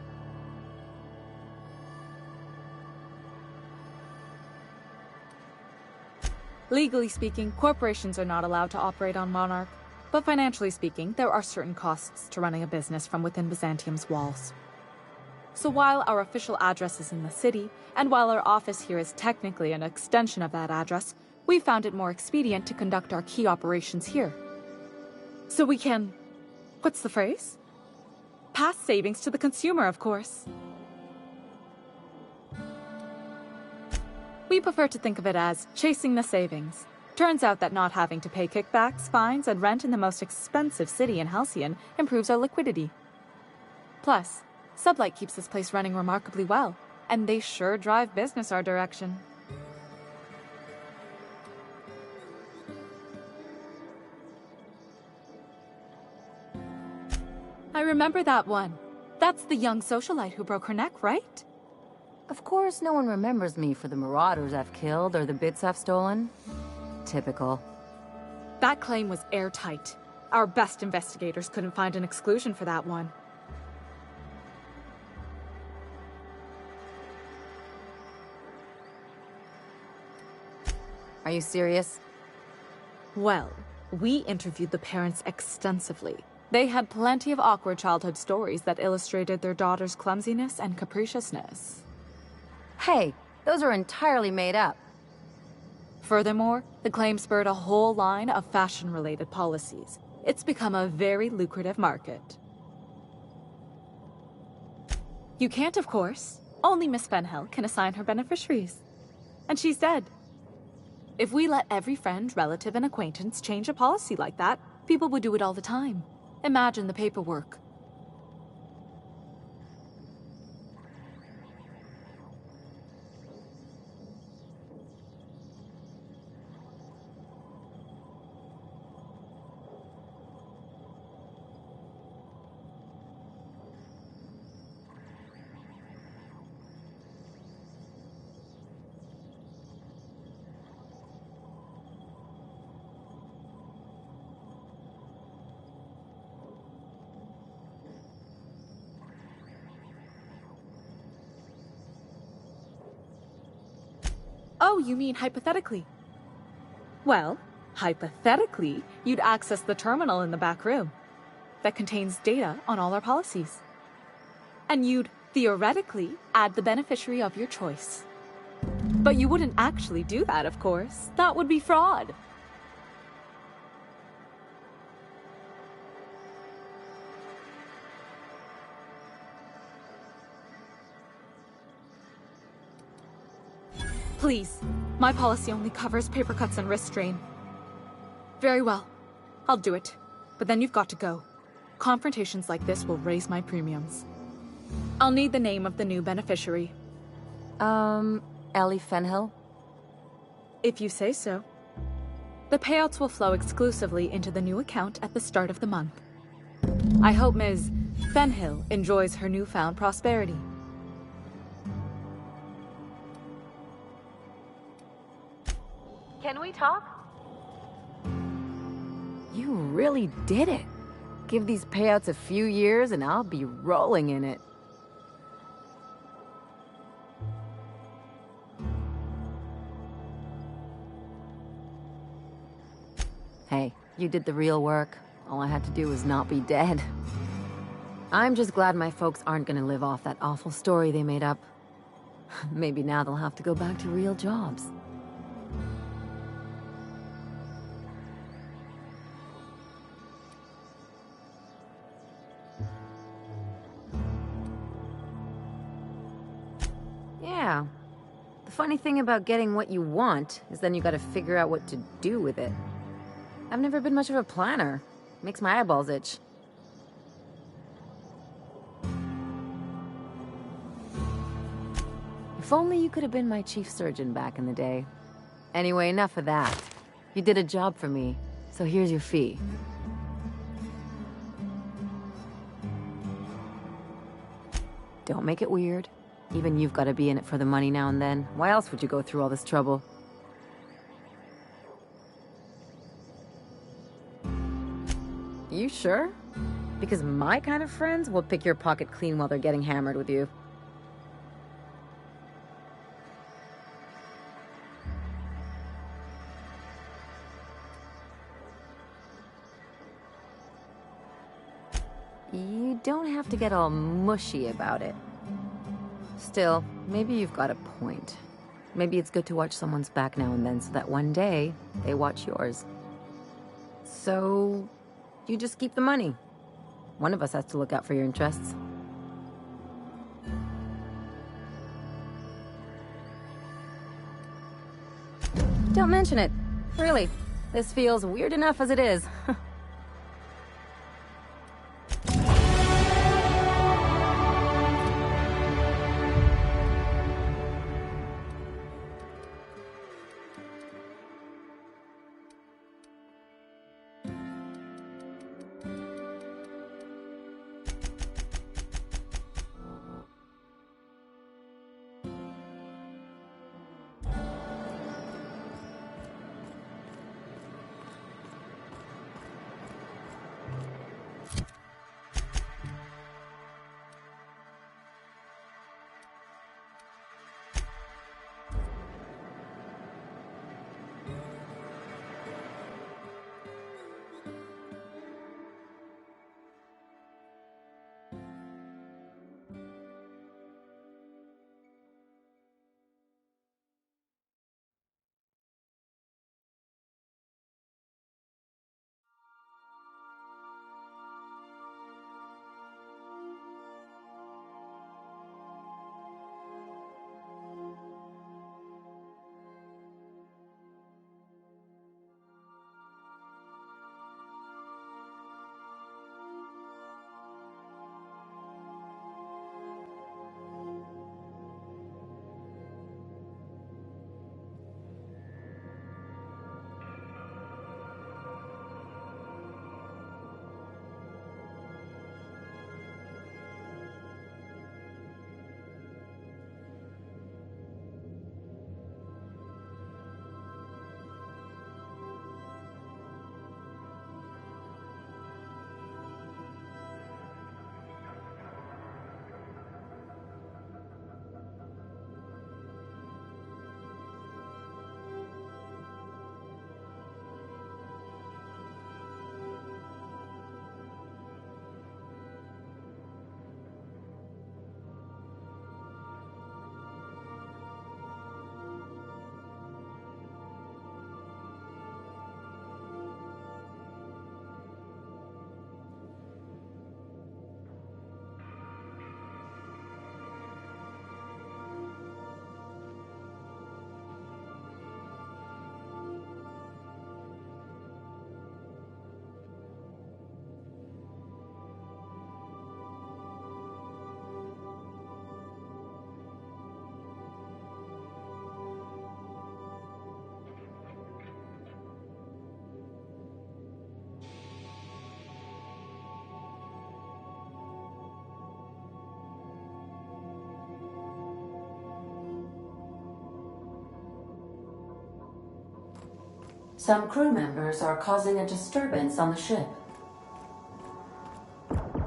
Legally speaking, corporations are not allowed to operate on Monarch, but financially speaking, there are certain costs to running a business from within Byzantium's walls. So while our official address is in the city, and while our office here is technically an extension of that address, we found it more expedient to conduct our key operations here. So we can... what's the phrase? Pass savings to the consumer, of course. We prefer to think of it as chasing the savings. Turns out that not having to pay kickbacks, fines, and rent in the most expensive city in Halcyon improves our liquidity. Plus, Sublight keeps this place running remarkably well, and they sure drive business our direction. I remember that one. That's the young socialite who broke her neck, right? Of course, no one remembers me for the marauders I've killed or the bits I've stolen. Typical. That claim was airtight. Our best investigators couldn't find an exclusion for that one. Are you serious? Well, we interviewed the parents extensively. They had plenty of awkward childhood stories that illustrated their daughter's clumsiness and capriciousness. Hey, those are entirely made up. Furthermore, the claim spurred a whole line of fashion-related policies. It's become a very lucrative market. You can't, of course. Only Miss Fenhill can assign her beneficiaries. And she's dead. If we let every friend, relative, and acquaintance change a policy like that, people would do it all the time. Imagine the paperwork. Oh, you mean hypothetically? Well, hypothetically, you'd access the terminal in the back room that contains data on all our policies. And you'd, theoretically, add the beneficiary of your choice. But you wouldn't actually do that, of course. That would be fraud. Please, my policy only covers paper cuts and wrist strain. Very well, I'll do it. But then you've got to go. Confrontations like this will raise my premiums. I'll need the name of the new beneficiary. Ellie Fenhill? If you say so. The payouts will flow exclusively into the new account at the start of the month. I hope Ms. Fenhill enjoys her newfound prosperity. Can we talk? You really did it. Give these payouts a few years and I'll be rolling in it. Hey, you did the real work. All I had to do was not be dead. I'm just glad my folks aren't gonna live off that awful story they made up. Maybe now they'll have to go back to real jobs. Yeah. The funny thing about getting what you want is then you gotta figure out what to do with it. I've never been much of a planner. Makes my eyeballs itch. If only you could have been my chief surgeon back in the day. Anyway, enough of that. You did a job for me, so here's your fee. Don't make it weird. Even you've got to be in it for the money now and then. Why else would you go through all this trouble? You sure? Because my kind of friends will pick your pocket clean while they're getting hammered with you. You don't have to get all mushy about it. Still, maybe you've got a point. Maybe it's good to watch someone's back now and then so that one day they watch yours. So, you just keep the money. One of us has to look out for your interests. Don't mention it. Really. This feels weird enough as it is. Some crew members are causing a disturbance on the ship.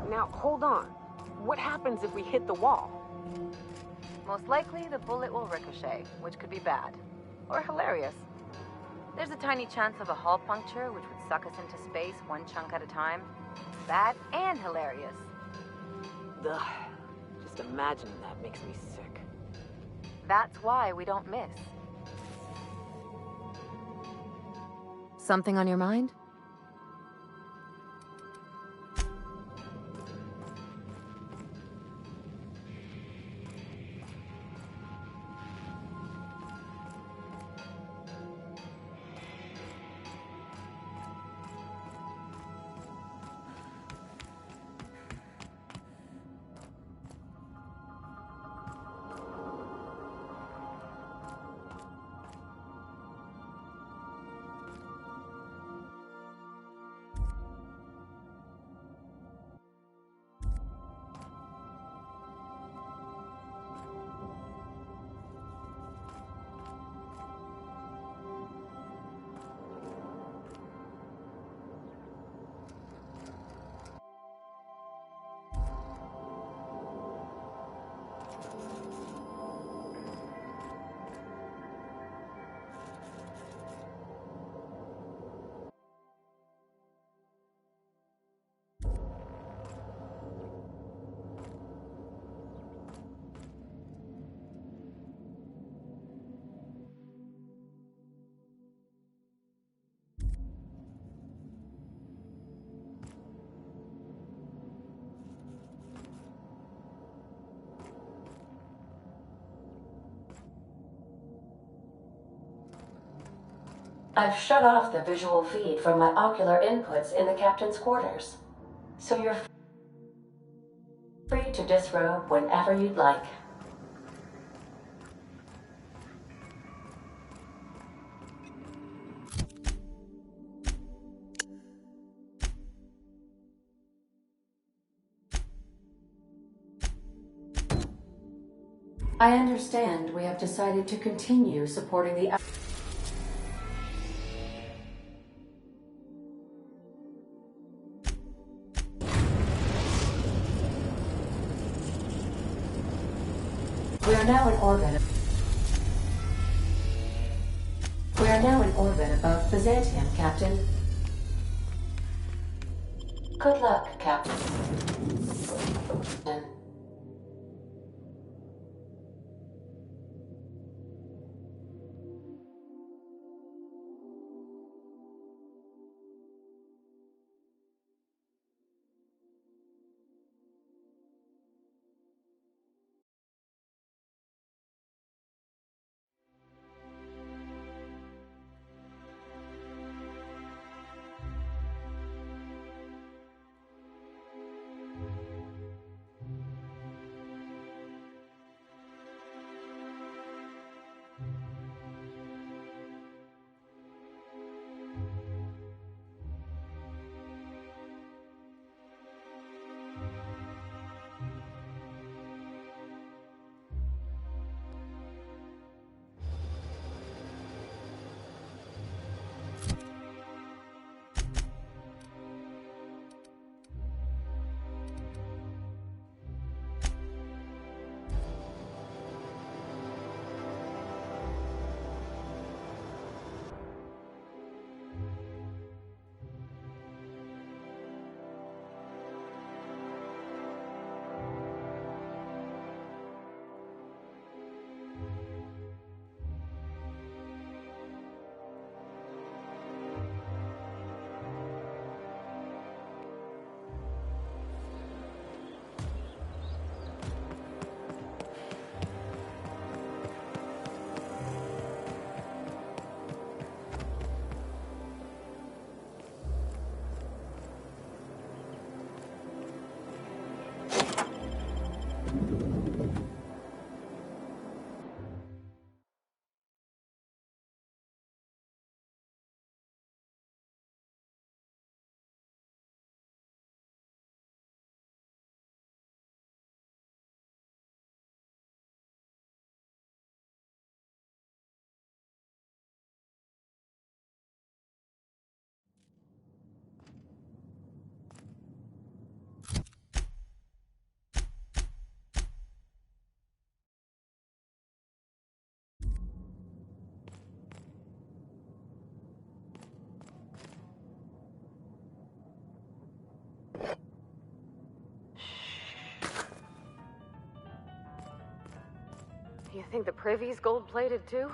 Now, hold on. What happens if we hit the wall? Most likely, the bullet will ricochet, which could be bad. Or hilarious. There's a tiny chance of a hull puncture, which would suck us into space one chunk at a time. Bad and hilarious. Ugh. Just imagining that makes me sick. That's why we don't miss. Something on your mind? I've shut off the visual feed from my ocular inputs in the captain's quarters, so you're free to disrobe whenever you'd like. I understand we have decided to continue supporting the... We are now in orbit. We are now in orbit above Byzantium, Captain. Good luck, Captain. You think the privy's gold-plated too?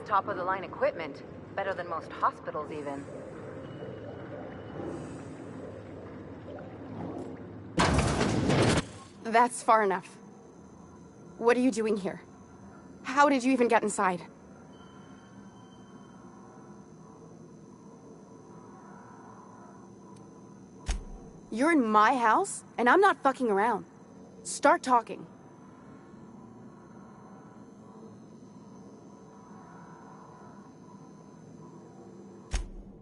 top-of-the-line equipment. Better than most hospitals, even. That's far enough. What are you doing here? How did you even get inside? You're in my house, and I'm not fucking around. Start talking.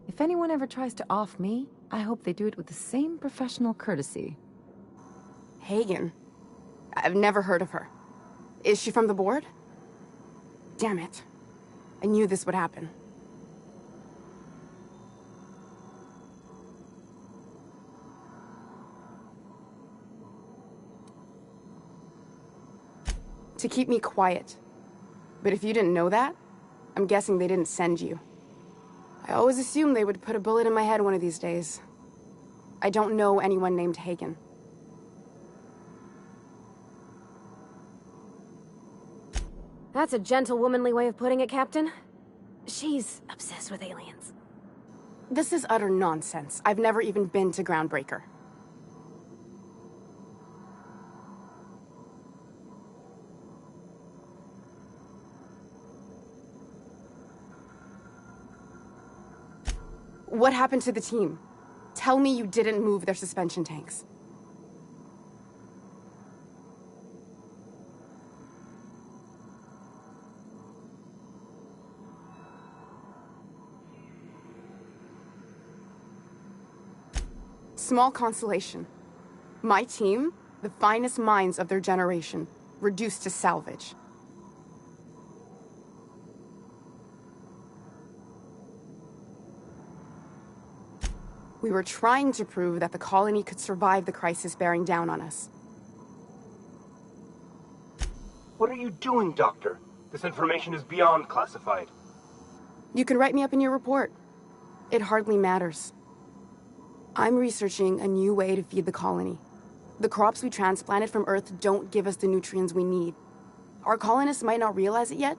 If anyone ever tries to off me, I hope they do it with the same professional courtesy. Hagen? I've never heard of her. Is she from the board? Damn it. I knew this would happen. To keep me quiet. But if you didn't know that, I'm guessing they didn't send you. I always assumed they would put a bullet in my head one of these days. I don't know anyone named Hagen. That's a gentle, womanly way of putting it, Captain. She's obsessed with aliens. This is utter nonsense. I've never even been to Groundbreaker. What happened to the team? Tell me you didn't move their suspension tanks. Small consolation. My team, the finest minds of their generation, reduced to salvage. We were trying to prove that the colony could survive the crisis bearing down on us. What are you doing, Doctor? This information is beyond classified. You can write me up in your report. It hardly matters. I'm researching a new way to feed the colony. The crops we transplanted from Earth don't give us the nutrients we need. Our colonists might not realize it yet,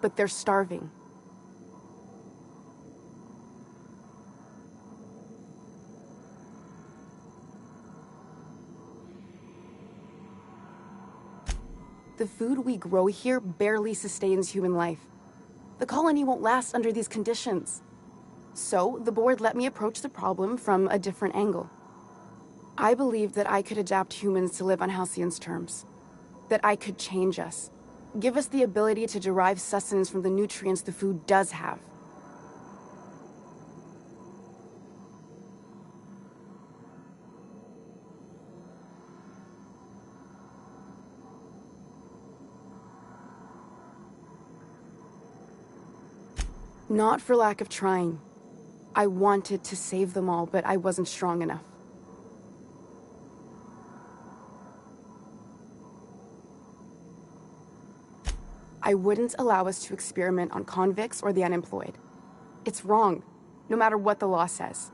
but they're starving. The food we grow here barely sustains human life. The colony won't last under these conditions. So, the board let me approach the problem from a different angle. I believed that I could adapt humans to live on Halcyon's terms. That I could change us. Give us the ability to derive sustenance from the nutrients the food does have. Not for lack of trying. I wanted to save them all, but I wasn't strong enough. I wouldn't allow us to experiment on convicts or the unemployed. It's wrong, no matter what the law says.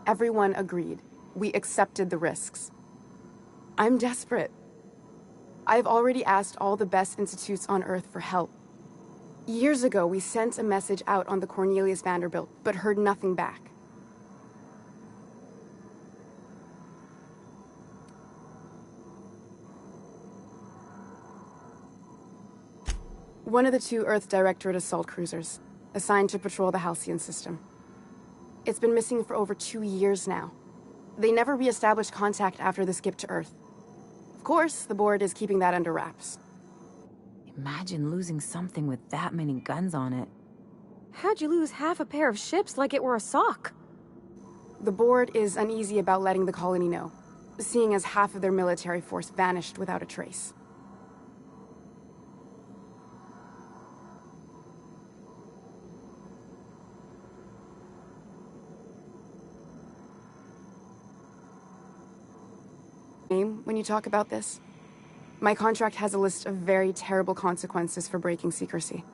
Everyone agreed. We accepted the risks. I'm desperate. I've already asked all the best institutes on Earth for help. Years ago, we sent a message out on the Cornelius Vanderbilt, but heard nothing back. One of the two Earth Directorate assault cruisers, assigned to patrol the Halcyon system. It's been missing for over 2 years now. They never re-established contact after the skip to Earth. Of course, the board is keeping that under wraps. Imagine losing something with that many guns on it. How'd you lose half a pair of ships like it were a sock? The board is uneasy about letting the colony know, seeing as half of their military force vanished without a trace. When you talk about this, my contract has a list of very terrible consequences for breaking secrecy.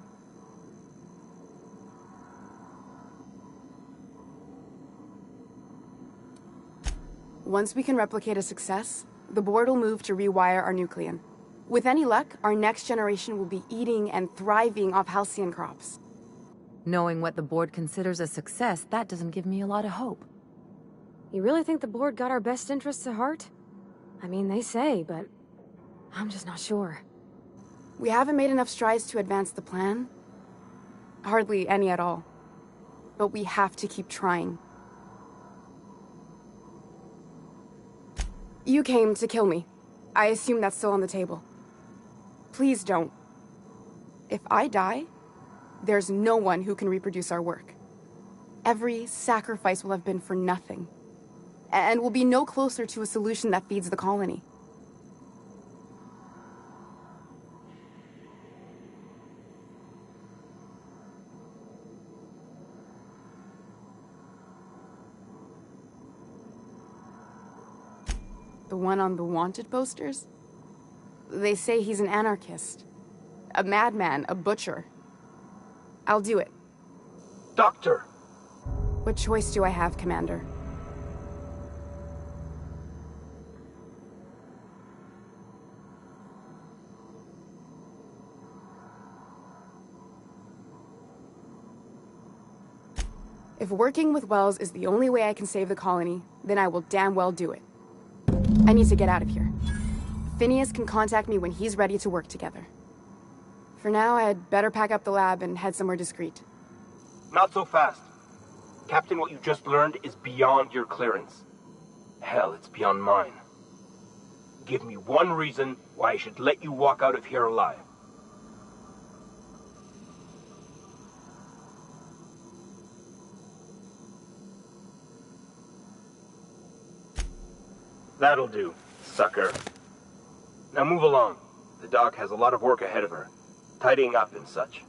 Once we can replicate a success, the board will move to rewire our nucleon. With any luck, our next generation will be eating and thriving off Halcyon crops. Knowing what the board considers a success, that doesn't give me a lot of hope. You really think the board got our best interests at heart? I mean, they say, but I'm just not sure. We haven't made enough strides to advance the plan. Hardly any at all. But we have to keep trying. You came to kill me. I assume that's still on the table. Please don't. If I die, there's no one who can reproduce our work. Every sacrifice will have been for nothing. And we'll be no closer to a solution that feeds the colony. The one on the wanted posters? They say he's an anarchist. A madman, a butcher. I'll do it. Doctor! What choice do I have, Commander? If working with Wells is the only way I can save the colony, then I will damn well do it. I need to get out of here. Phineas can contact me when he's ready to work together. For now, I'd better pack up the lab and head somewhere discreet. Not so fast. Captain, what you just learned is beyond your clearance. Hell, it's beyond mine. Give me one reason why I should let you walk out of here alive. That'll do, sucker. Now move along. The doc has a lot of work ahead of her. Tidying up and such.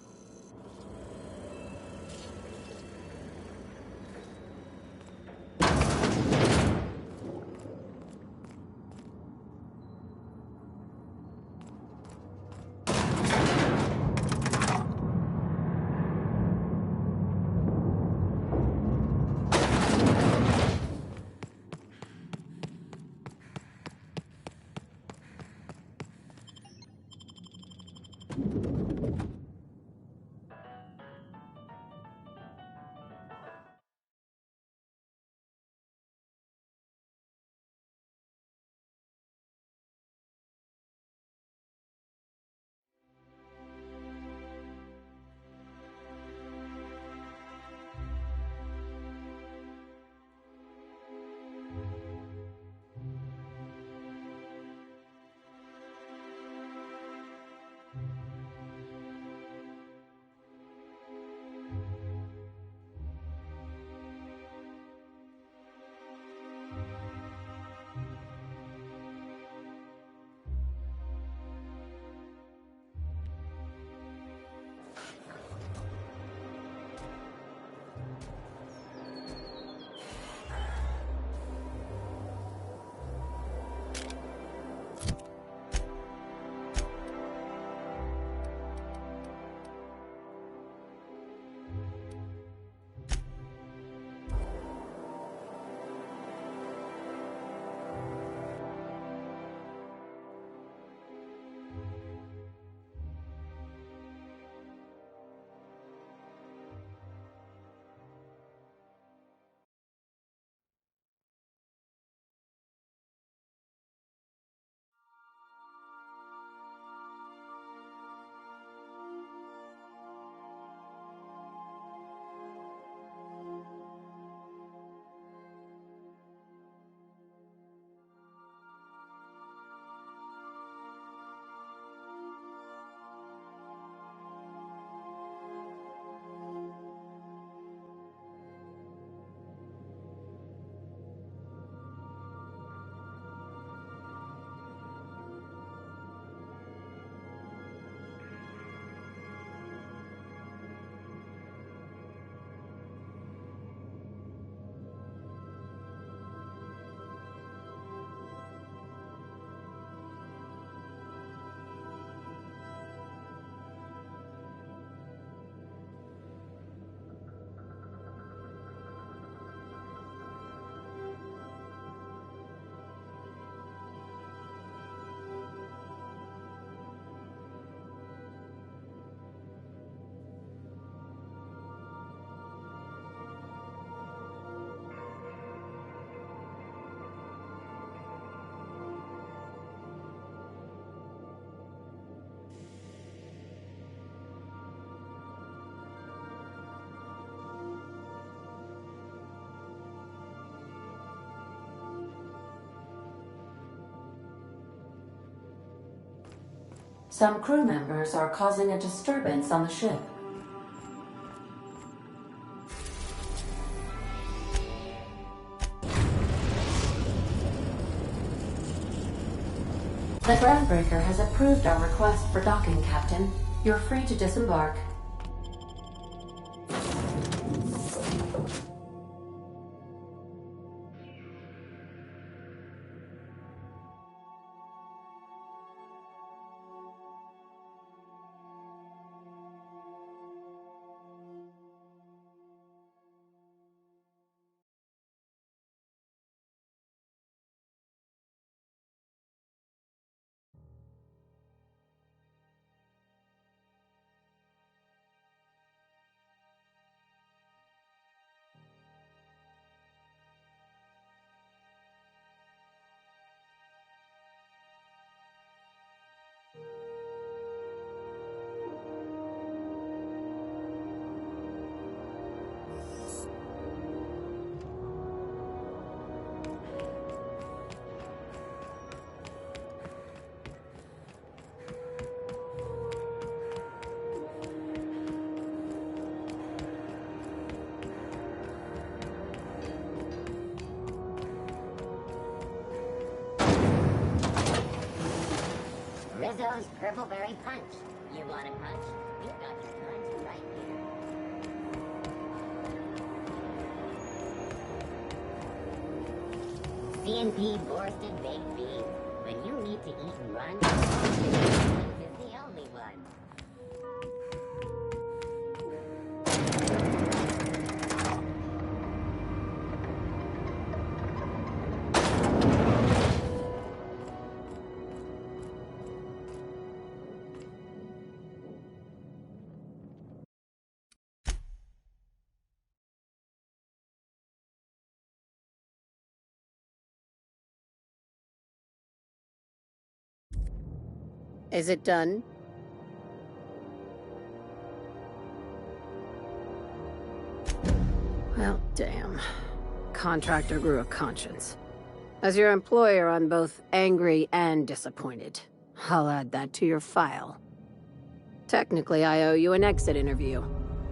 Some crew members are causing a disturbance on the ship. The groundbreaker has approved our request for docking, Captain. You're free to disembark. Rizzo's Purpleberry Punch. You want a punch? We've got your punch right here. C&P Borsted Baked Beans. When you need to eat and run, this is the only one. Is it done? Well, damn. Contractor grew a conscience. As your employer, I'm both angry and disappointed. I'll add that to your file. Technically, I owe you an exit interview.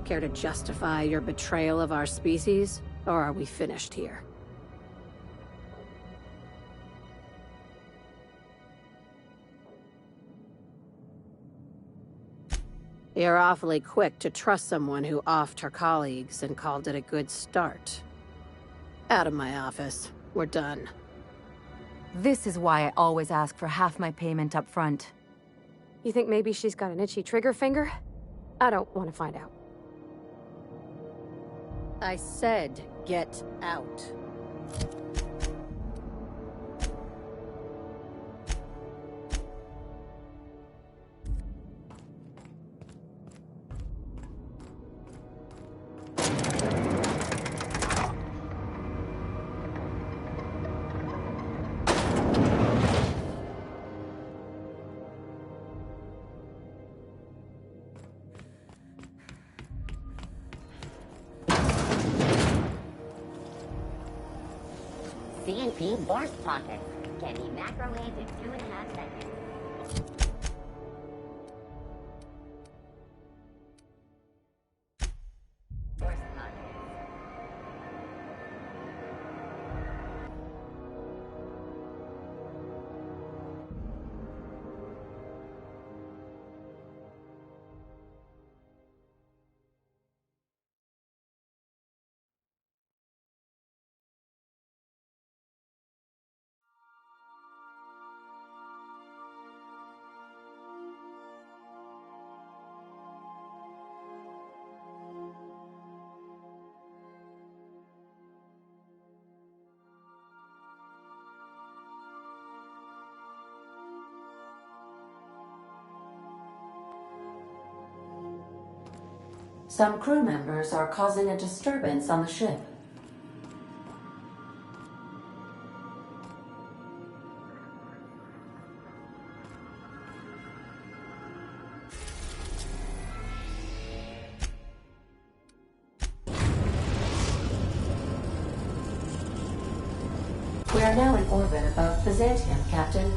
Care to justify your betrayal of our species, or are we finished here? You're awfully quick to trust someone who offed her colleagues and called it a good start. Out of my office. We're done. This is why I always ask for half my payment up front. You think maybe she's got an itchy trigger finger? I don't want to find out. I said, get out. C&P Borst Pocket can be microwaved in 2.5 seconds. Borst Pocket. Some crew members are causing a disturbance on the ship. We are now in orbit above Byzantium, Captain.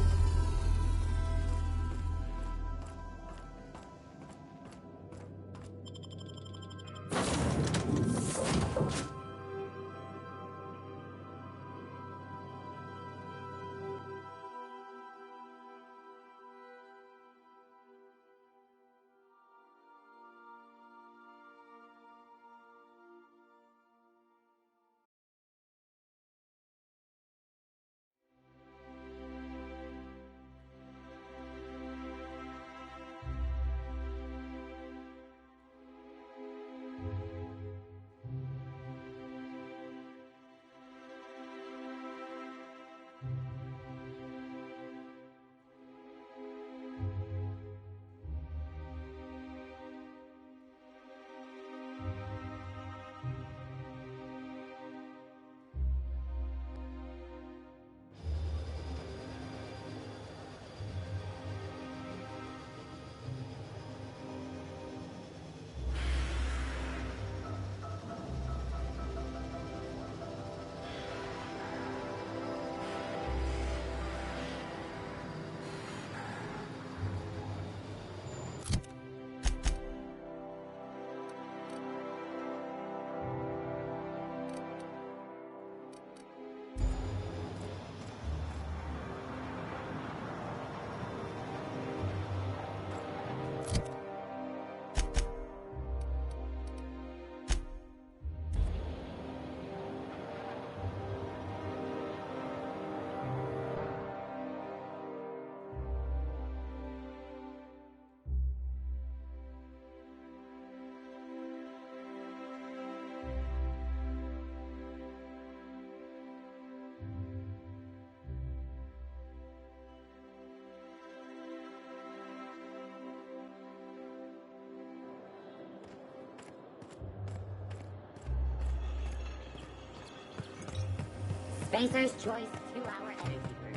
Spacer's Choice 2-hour energy brew.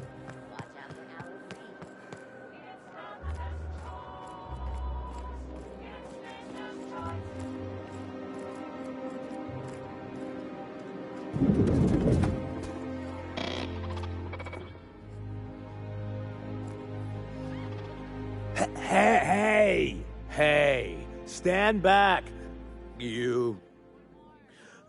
Watch out for hour 3. Hey, stand back. You.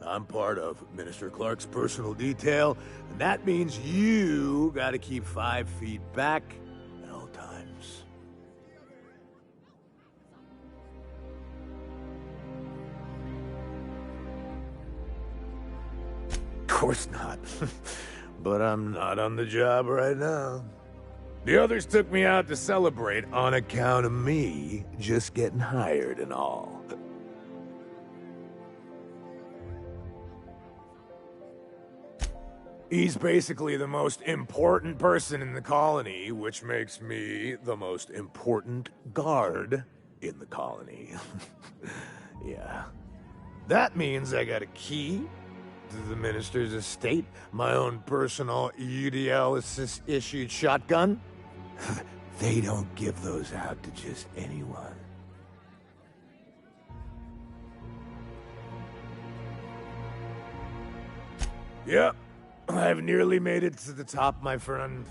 I'm part of Minister Clark's personal detail, and that means you gotta keep 5 feet back at all times. Of course not. But I'm not on the job right now. The others took me out to celebrate on account of me just getting hired and all. He's basically the most important person in the colony, which makes me the most important guard in the colony. Yeah. That means I got a key to the minister's estate, my own personal UDL-issued shotgun. They don't give those out to just anyone. Yep, I've nearly made it to the top, my friend.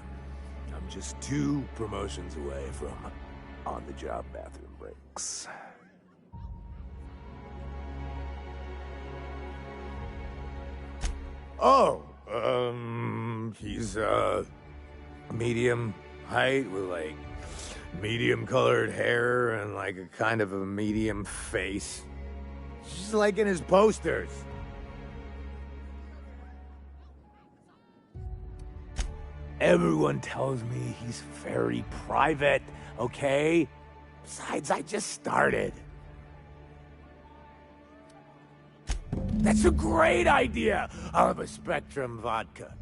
I'm just 2 promotions away from on-the-job bathroom breaks. Oh, he's, medium height with, like, medium-colored hair and, like, a kind of a medium face. Just like in his posters. Everyone tells me he's very private, okay? Besides, I just started. That's a great idea! I'll have a Spectrum vodka.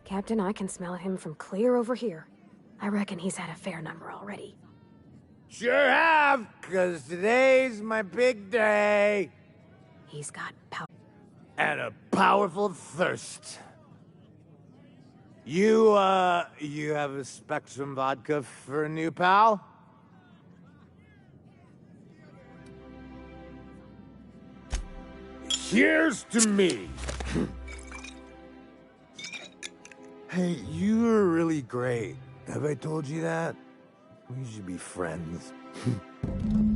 Captain, I can smell him from clear over here. I reckon he's had a fair number already. Sure have, 'cause today's my big day. He's got power. And a powerful thirst. You have a Spectrum vodka for a new pal? Cheers to me! Hey, you were really great. Have I told you that? We should be friends.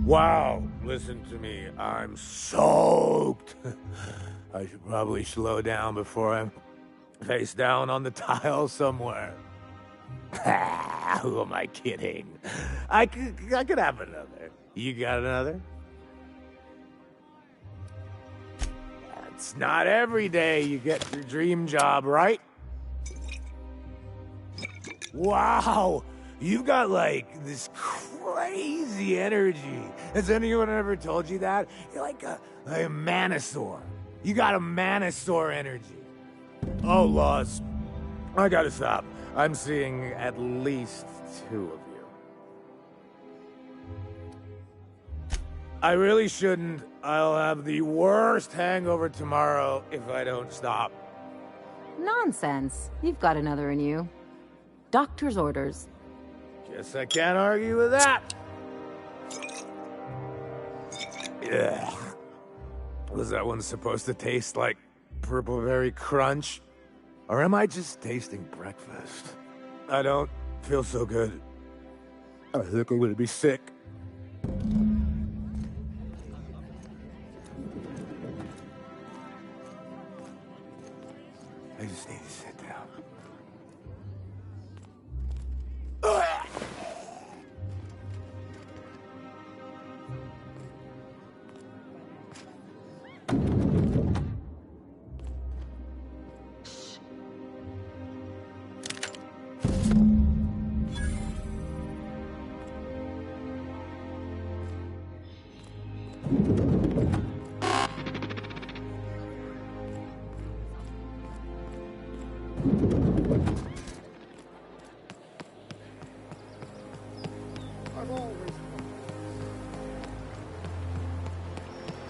Wow, listen to me. I'm soaked. I should probably slow down before I'm face down on the tile somewhere. Who am I kidding? I could have another. You got another? It's not every day you get your dream job, right? Wow, you've got, like, this crazy energy. Has anyone ever told you that? You're like a Manosaur. You got a Manosaur energy. Oh, Laws. I gotta stop. I'm seeing at least 2 of you. I really shouldn't. I'll have the worst hangover tomorrow if I don't stop. Nonsense. You've got another in you. Doctor's orders. Guess I can't argue with that. Yeah. Was that one supposed to taste like Purple Berry Crunch? Or am I just tasting breakfast? I don't feel so good. I think I'm gonna be sick. I just need to sit down.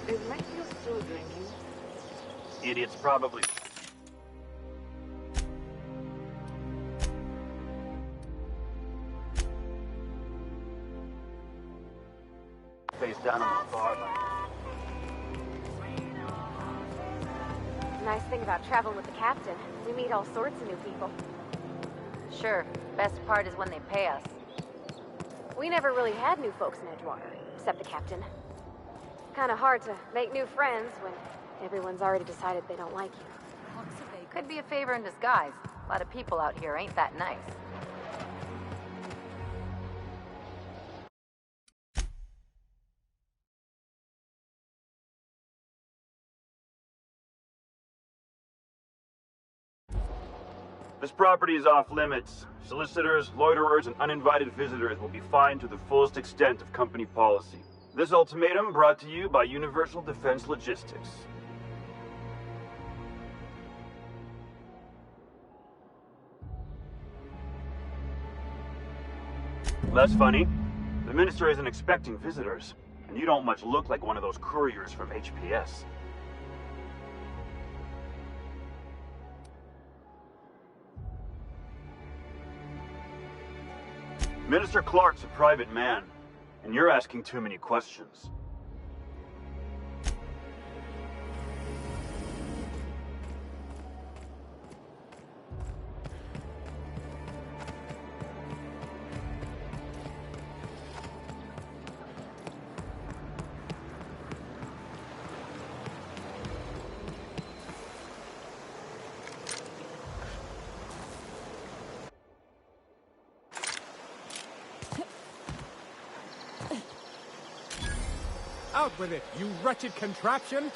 Is Matthew still drinking? Idiot's probably... face down on the bar. Nice thing about traveling with the captain. We meet all sorts of new people. Sure. Best part is when they pay us. We never really had new folks in Edgewater, except the captain. Kinda hard to make new friends when everyone's already decided they don't like you. Could be a favor in disguise. A lot of people out here ain't that nice. This property is off limits. Solicitors, loiterers, and uninvited visitors will be fined to the fullest extent of company policy. This ultimatum brought to you by Universal Defense Logistics. Less funny, the minister isn't expecting visitors, and you don't much look like one of those couriers from HPS. Minister Clark's a private man, and you're asking too many questions. Out with it, you wretched contraption!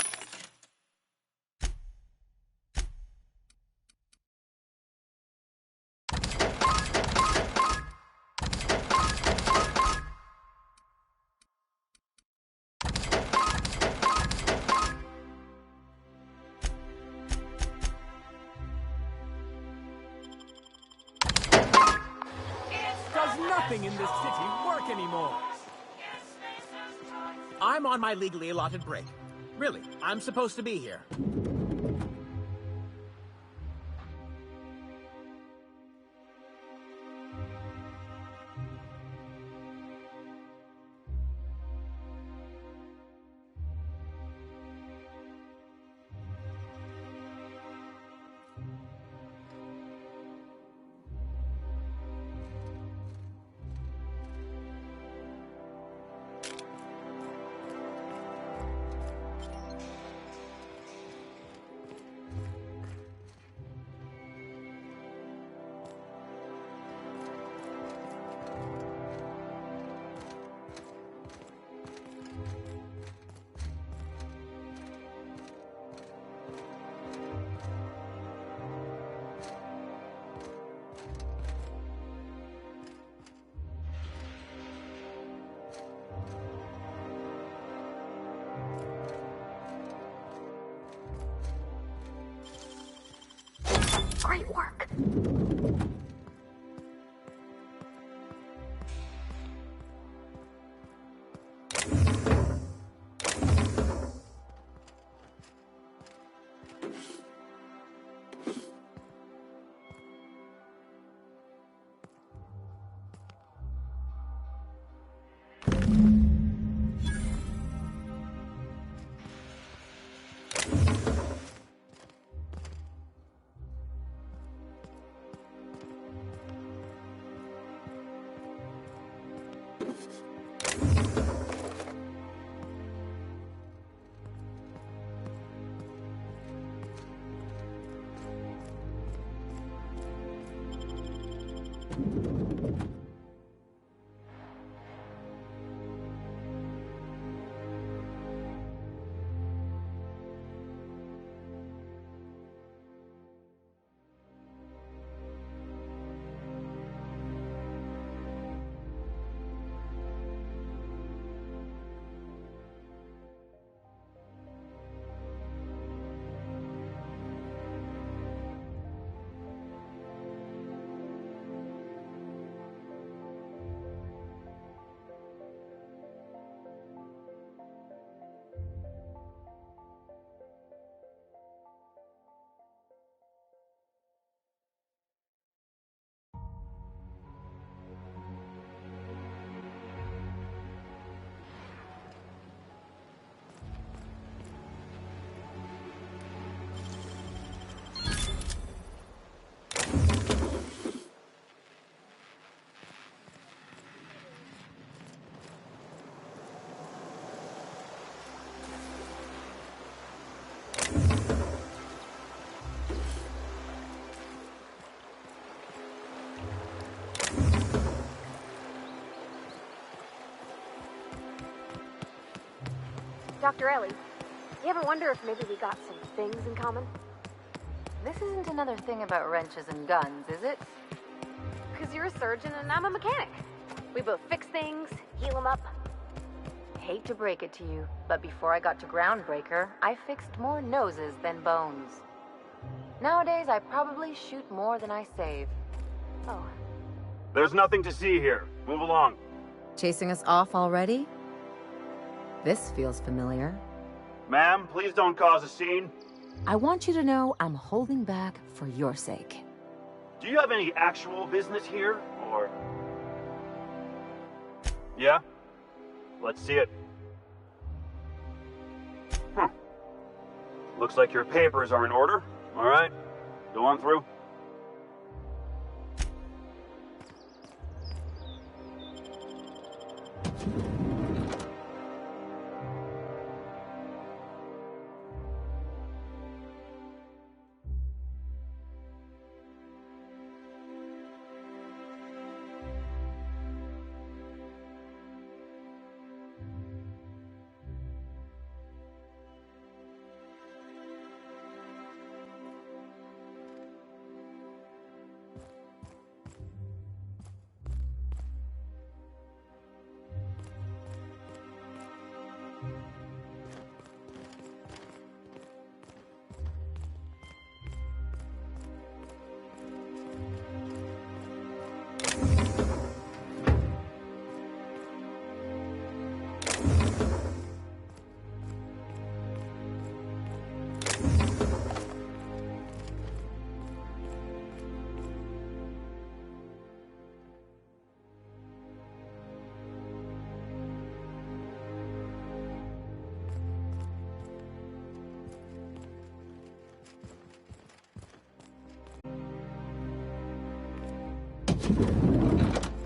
Does nothing in this city work anymore? I'm on my legally allotted break. Really, I'm supposed to be here. Great work. Dr. Ellie, you ever wonder if maybe we got some things in common? This isn't another thing about wrenches and guns, is it? Because you're a surgeon and I'm a mechanic. We both fix things, heal them up. Hate to break it to you, but before I got to Groundbreaker, I fixed more noses than bones. Nowadays, I probably shoot more than I save. Oh. There's nothing to see here. Move along. Chasing us off already? This feels familiar. Ma'am, please don't cause a scene. I want you to know I'm holding back for your sake. Do you have any actual business here, or...? Yeah? Let's see it. Looks like your papers are in order. All right, go on through.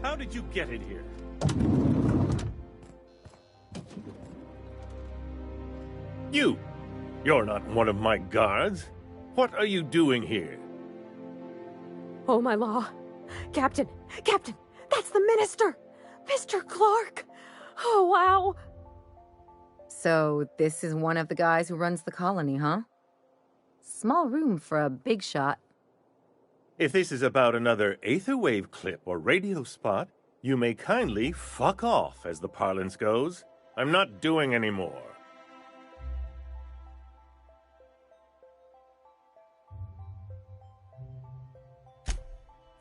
How did you get in here? You're not one of my guards. What are you doing here? Oh, my law. Captain! Captain! That's the minister! Mr. Clark! Oh, wow! So, this is one of the guys who runs the colony, huh? Small room for a big shot. If this is about another Aetherwave clip or radio spot, you may kindly fuck off, as the parlance goes. I'm not doing any more.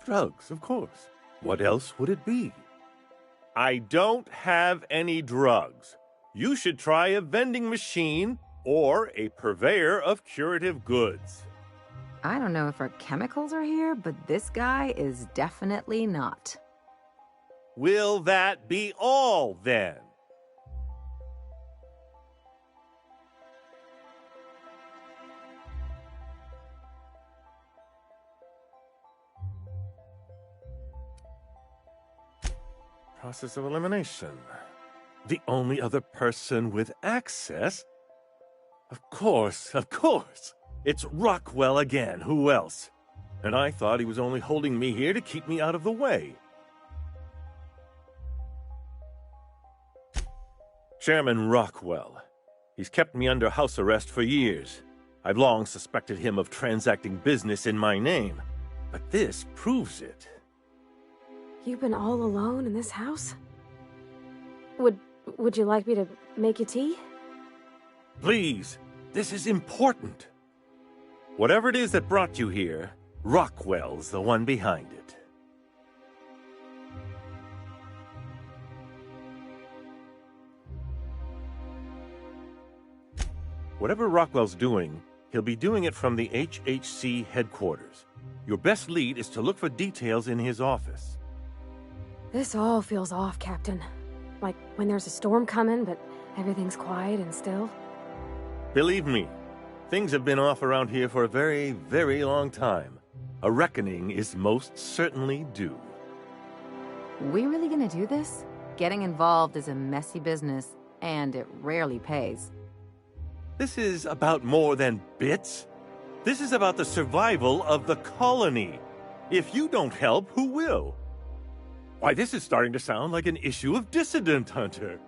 Drugs, of course. What else would it be? I don't have any drugs. You should try a vending machine or a purveyor of curative goods. I don't know if our chemicals are here, but this guy is definitely not. Will that be all, then? Process of elimination. The only other person with access? Of course. It's Rockwell again. Who else? And I thought he was only holding me here to keep me out of the way. Chairman Rockwell. He's kept me under house arrest for years. I've long suspected him of transacting business in my name, but this proves it. You've been all alone in this house? Would you like me to make you tea? Please, this is important. Whatever it is that brought you here, Rockwell's the one behind it. Whatever Rockwell's doing, he'll be doing it from the HHC headquarters. Your best lead is to look for details in his office. This all feels off, Captain. Like when there's a storm coming, but everything's quiet and still. Believe me, things have been off around here for a very, very long time. A reckoning is most certainly due. We really gonna do this? Getting involved is a messy business, and it rarely pays. This is about more than bits. This is about the survival of the colony. If you don't help, who will? Why, this is starting to sound like an issue of Dissident Hunter.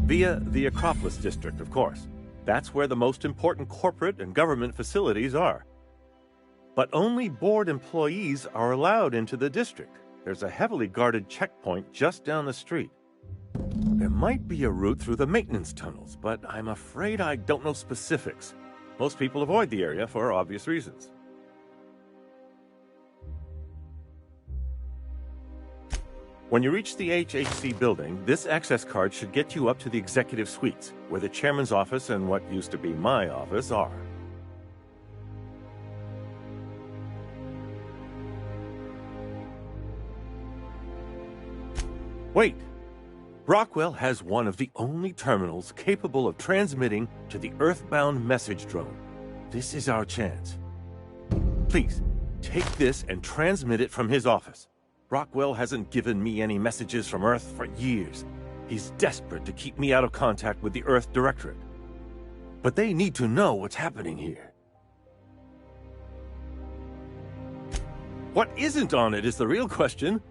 Via the Acropolis District, of course. That's where the most important corporate and government facilities are. But only board employees are allowed into the district. There's a heavily guarded checkpoint just down the street. There might be a route through the maintenance tunnels, but I'm afraid I don't know specifics. Most people avoid the area for obvious reasons. When you reach the HHC building, this access card should get you up to the executive suites, where the chairman's office and what used to be my office are. Wait! Rockwell has one of the only terminals capable of transmitting to the Earthbound message drone. This is our chance. Please, take this and transmit it from his office. Rockwell hasn't given me any messages from Earth for years. He's desperate to keep me out of contact with the Earth Directorate. But they need to know what's happening here. What isn't on it is the real question.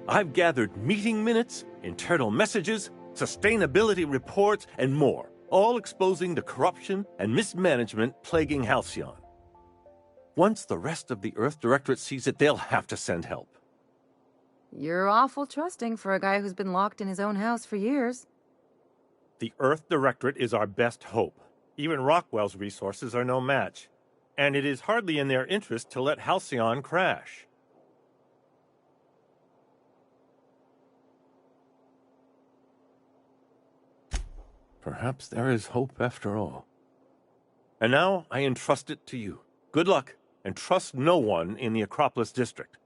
I've gathered meeting minutes, internal messages, sustainability reports, and more, all exposing the corruption and mismanagement plaguing Halcyon. Once the rest of the Earth Directorate sees it, they'll have to send help. You're awful trusting for a guy who's been locked in his own house for years. The Earth Directorate is our best hope. Even Rockwell's resources are no match. And it is hardly in their interest to let Halcyon crash. Perhaps there is hope after all. And now I entrust it to you. Good luck, and trust no one in the Acropolis District.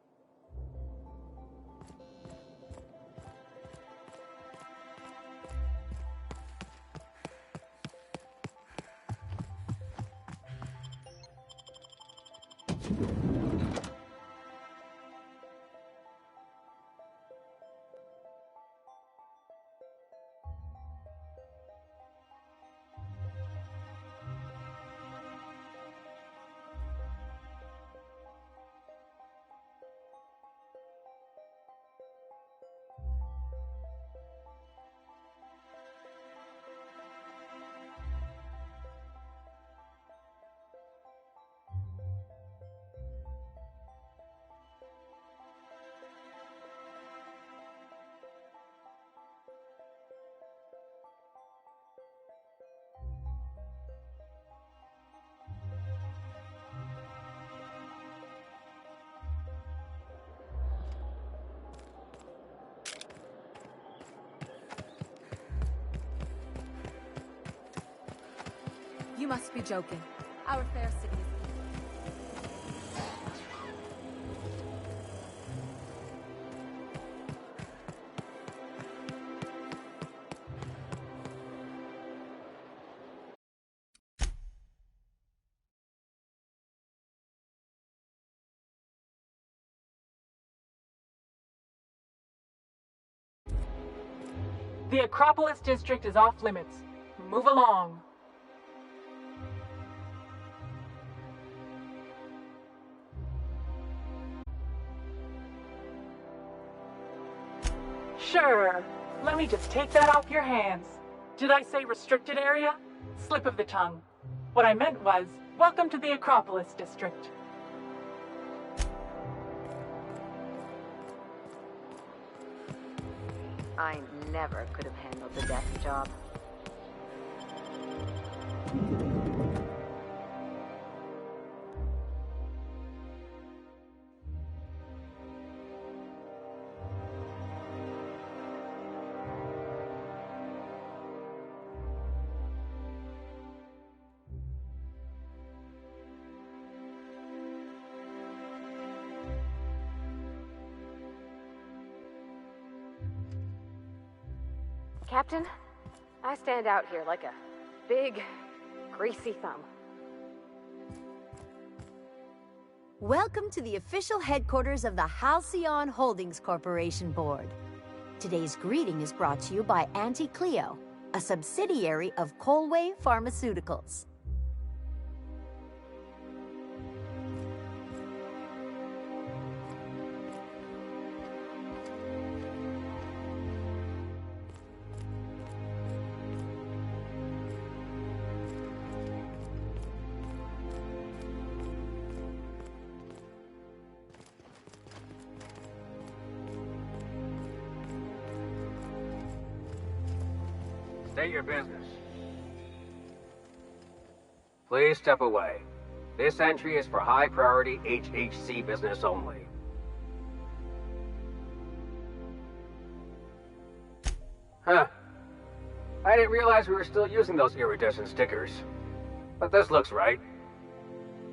You must be joking. Our fair city is... The Acropolis District is off limits. Move along. Sure. Let me just take that off your hands. Did I say restricted area? Slip of the tongue. What I meant was, welcome to the Acropolis District. I never could have handled the desk job. Captain, I stand out here like a big, greasy thumb. Welcome to the official headquarters of the Halcyon Holdings Corporation Board. Today's greeting is brought to you by Auntie Cleo, a subsidiary of Colway Pharmaceuticals. State your business. Please step away. This entry is for high-priority HHC business only. Huh. I didn't realize we were still using those iridescent stickers. But this looks right.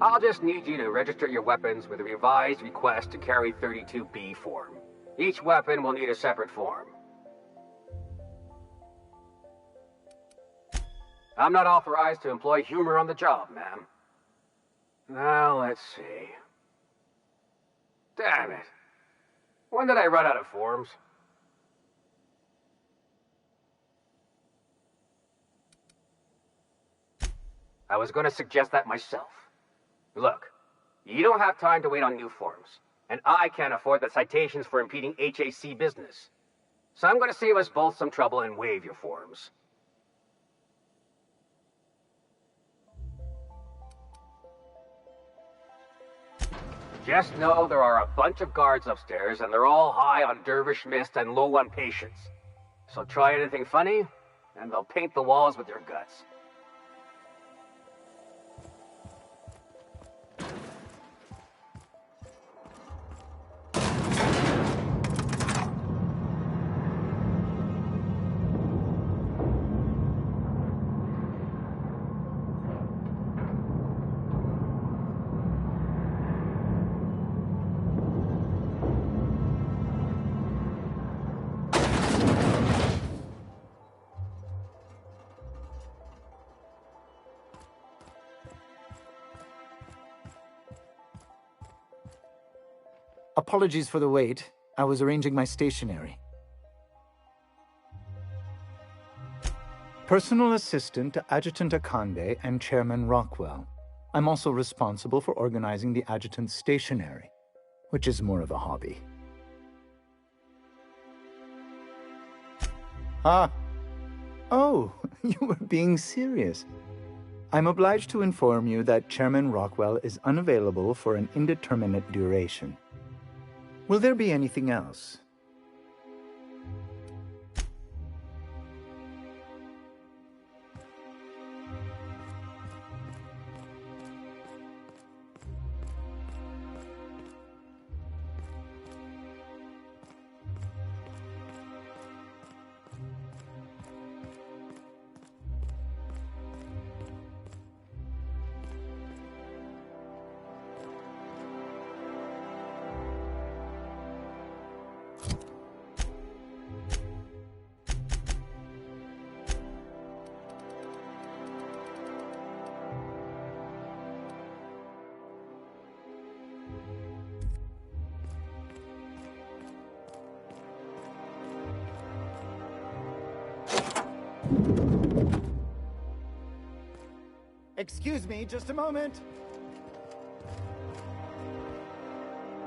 I'll just need you to register your weapons with a revised request to carry 32B form. Each weapon will need a separate form. I'm not authorized to employ humor on the job, ma'am. Now, let's see. Damn it. When did I run out of forms? I was going to suggest that myself. Look, you don't have time to wait on new forms, and I can't afford the citations for impeding HAC business. So I'm going to save us both some trouble and waive your forms. Just know there are a bunch of guards upstairs, and they're all high on dervish mist and low on patience. So try anything funny, and they'll paint the walls with your guts. Apologies for the wait. I was arranging my stationery. Personal assistant to Adjutant Akande and Chairman Rockwell. I'm also responsible for organizing the adjutant's stationery, which is more of a hobby. Ah. Oh, you were being serious. I'm obliged to inform you that Chairman Rockwell is unavailable for an indeterminate duration. Will there be anything else? Excuse me, just a moment.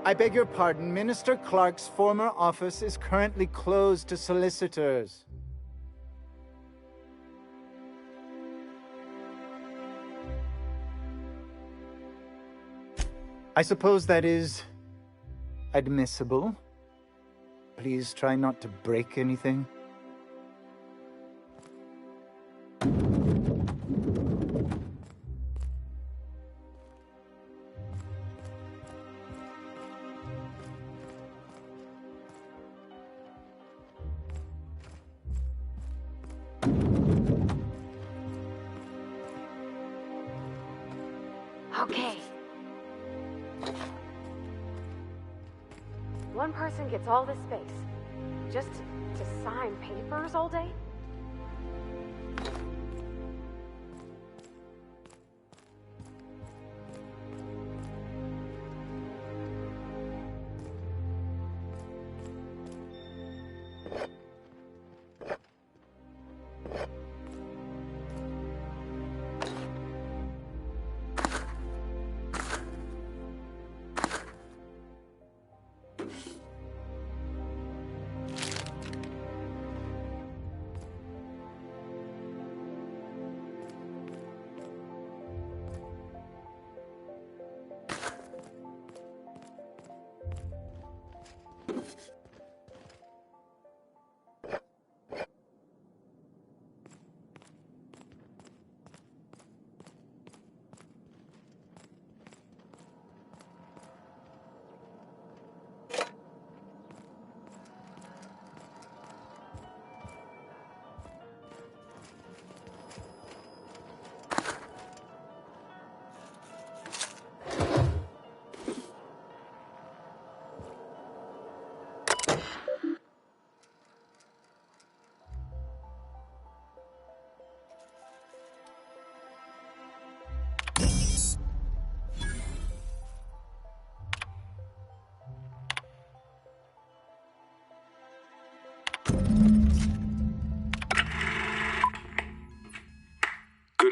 I beg your pardon, Minister Clark's former office is currently closed to solicitors. I suppose that is admissible. Please try not to break anything. Okay. One person gets all this space. Just to sign papers all day?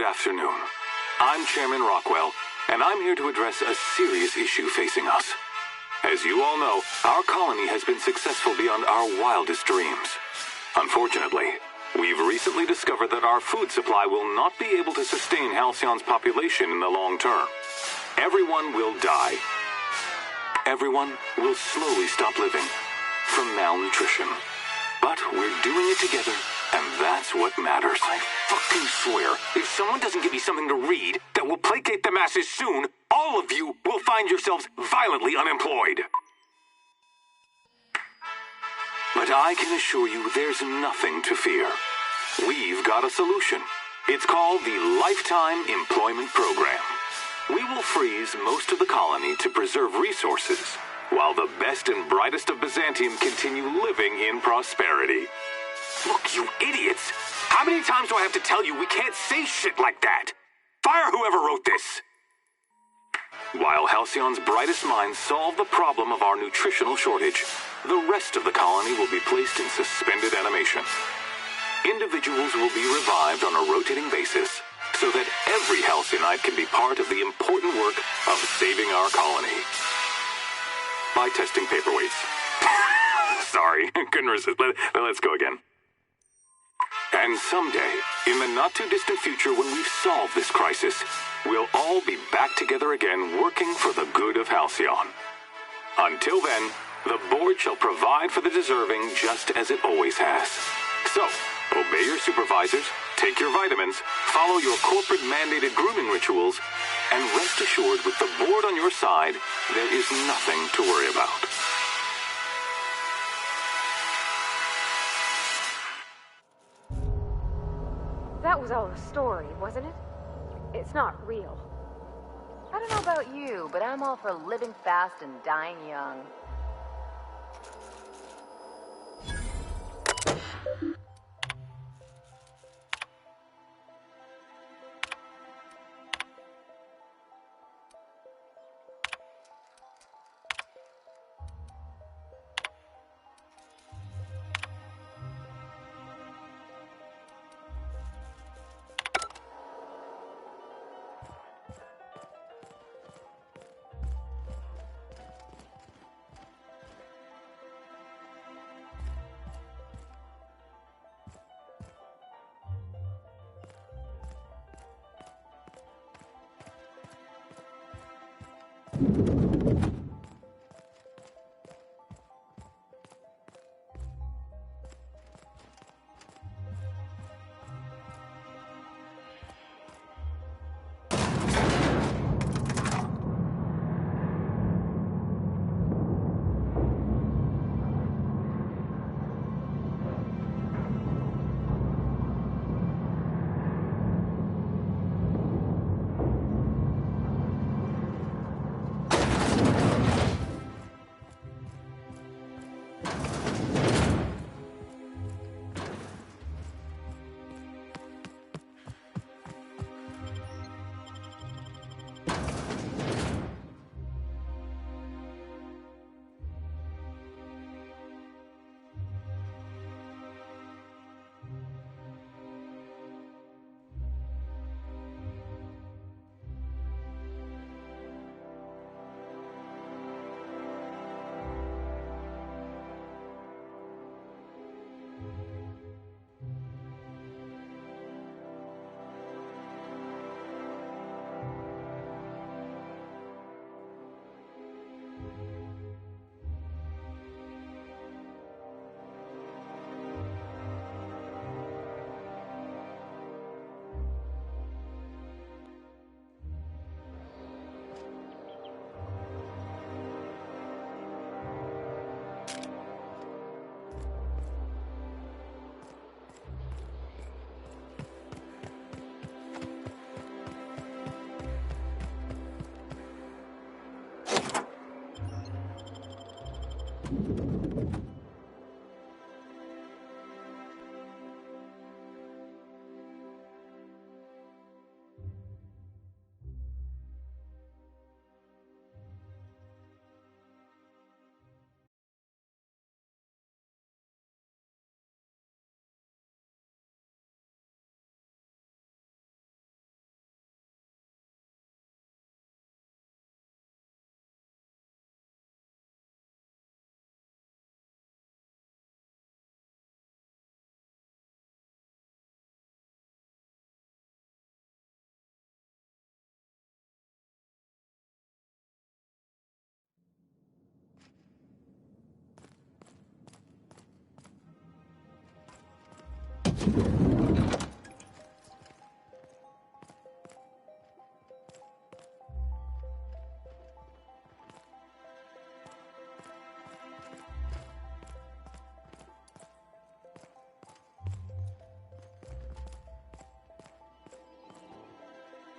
afternoon. I'm Chairman Rockwell, and I'm here to address a serious issue facing us. As you all know, our colony has been successful beyond our wildest dreams. Unfortunately, we've recently discovered that our food supply will not be able to sustain Halcyon's population in the long term. Everyone will die. Everyone will slowly stop living from malnutrition. But we're doing it together, and that's what matters. I fucking swear, if someone doesn't give me something to read that will placate the masses soon, all of you will find yourselves violently unemployed. But I can assure you there's nothing to fear. We've got a solution. It's called the Lifetime Employment Program. We will freeze most of the colony to preserve resources, while the best and brightest of Byzantium continue living in prosperity. Look, you idiots! How many times do I have to tell you we can't say shit like that? Fire whoever wrote this! While Halcyon's brightest minds solve the problem of our nutritional shortage, the rest of the colony will be placed in suspended animation. Individuals will be revived on a rotating basis so that every Halcyon can be part of the important work of saving our colony. By testing paperweights. Sorry, couldn't resist. Let's go again. And someday, in the not-too-distant future when we've solved this crisis, we'll all be back together again working for the good of Halcyon. Until then, the board shall provide for the deserving just as it always has. So, obey your supervisors, take your vitamins, follow your corporate-mandated grooming rituals, and rest assured with the board on your side, there is nothing to worry about. That was all a story, wasn't it? It's not real. I don't know about you, but I'm all for living fast and dying young.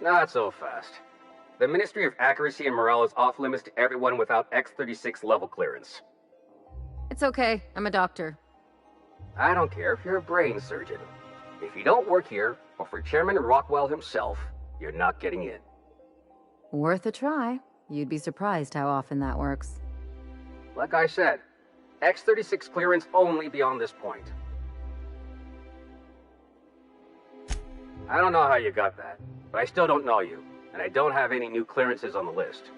Not so fast. The Ministry of Accuracy and Morale is off limits to everyone without X-36 level clearance. It's okay. I'm a doctor. I don't care if you're a brain surgeon. If you don't work here, or for Chairman Rockwell himself, you're not getting in. Worth a try. You'd be surprised how often that works. Like I said, X-36 clearance only beyond this point. I don't know how you got that, but I still don't know you, and I don't have any new clearances on the list.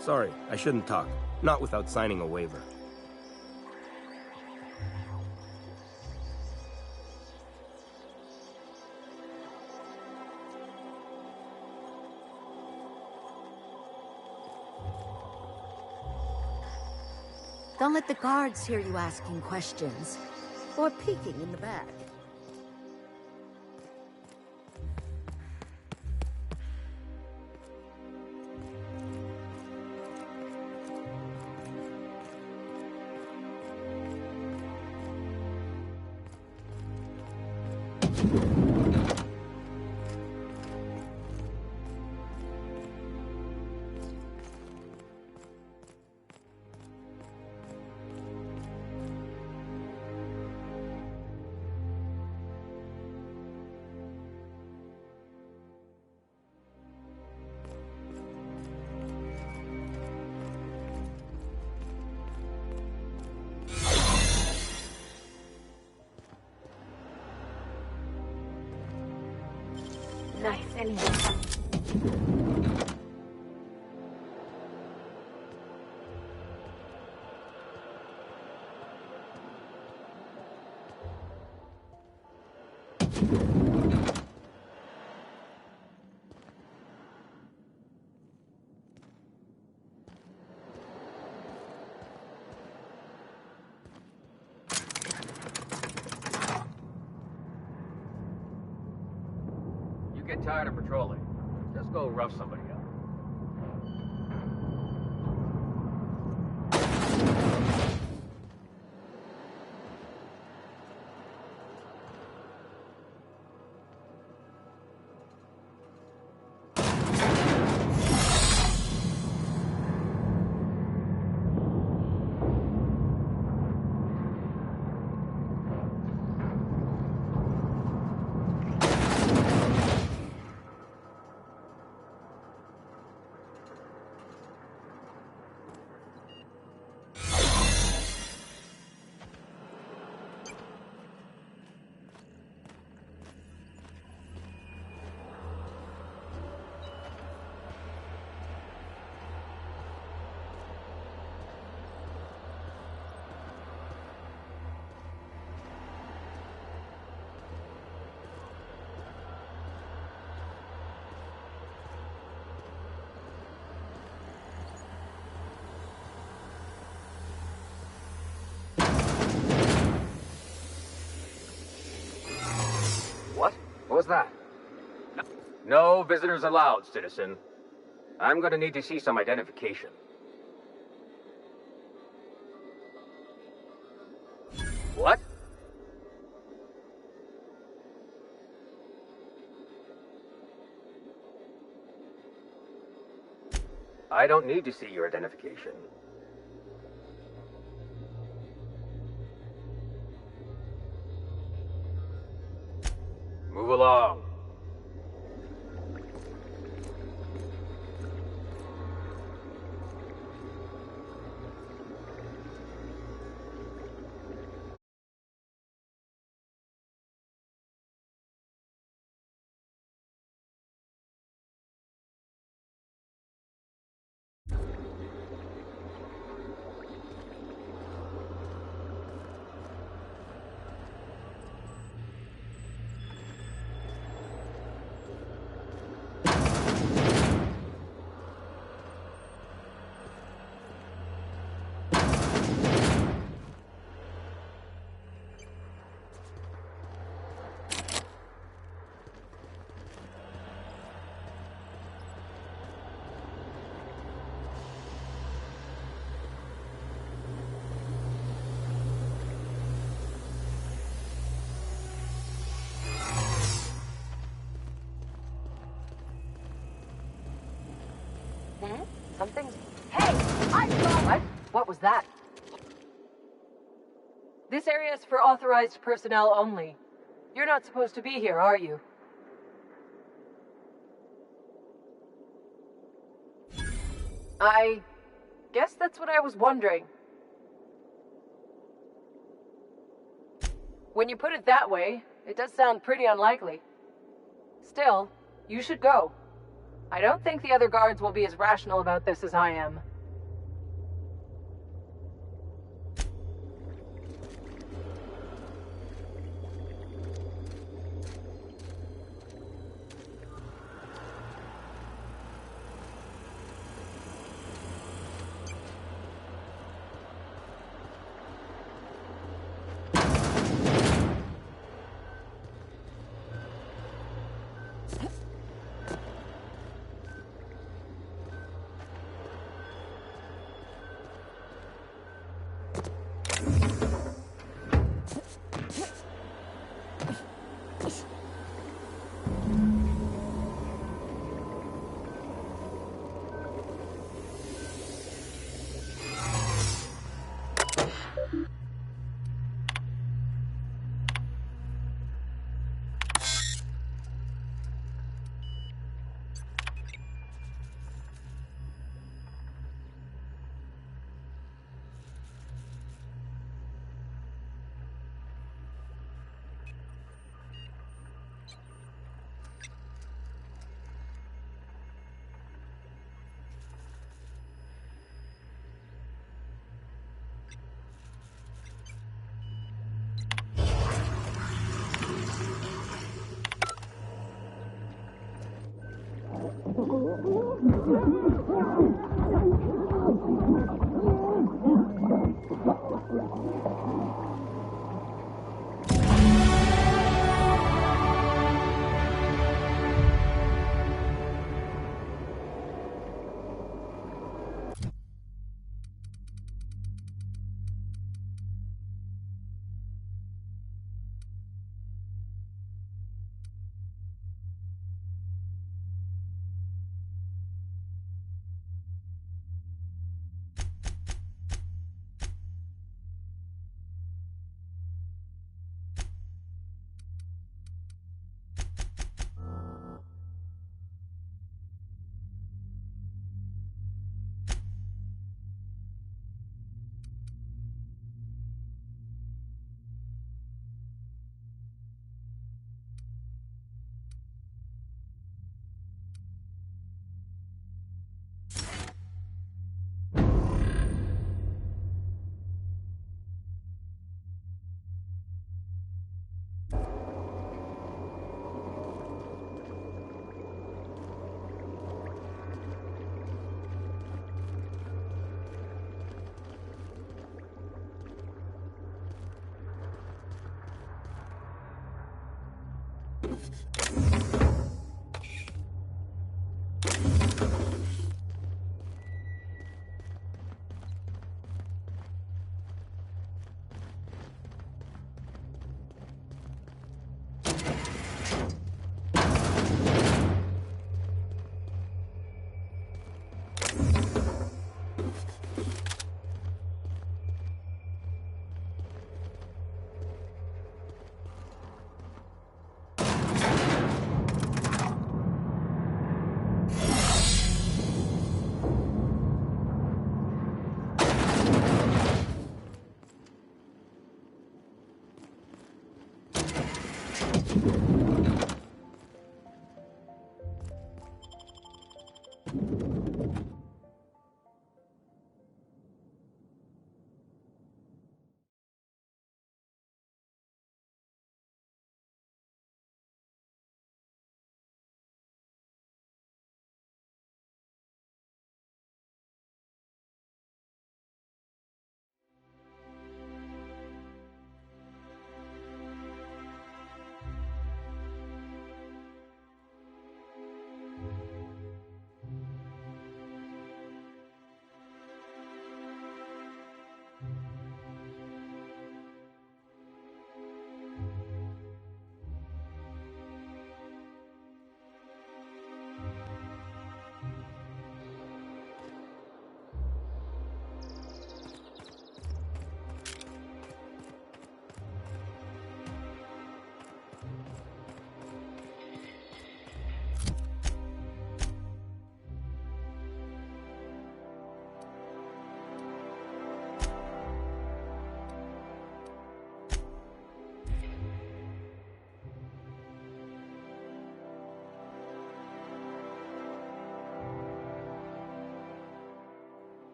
Sorry, I shouldn't talk. Not without signing a waiver. Don't let the guards hear you asking questions or peeking in the back. Nice and Get tired of patrolling. Just go rough somebody up. What? What was that? No visitors allowed, citizen. I'm gonna need to see some identification. What? I don't need to see your identification. Move along. Something's... Hey! I saw... What? What was that? This area is for authorized personnel only. You're not supposed to be here, are you? I guess that's what I was wondering. When you put it that way, it does sound pretty unlikely. Still, you should go. I don't think the other guards will be as rational about this as I am.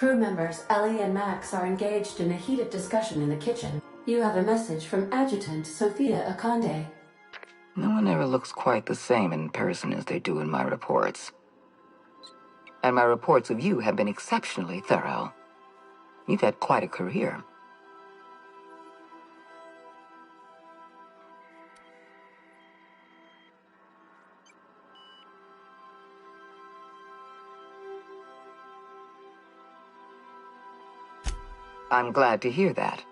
Crew members Ellie and Max are engaged in a heated discussion in the kitchen. You have a message from Adjutant Sophia Akande. No one ever looks quite the same in person as they do in my reports. And my reports of you have been exceptionally thorough. You've had quite a career. I'm glad to hear that.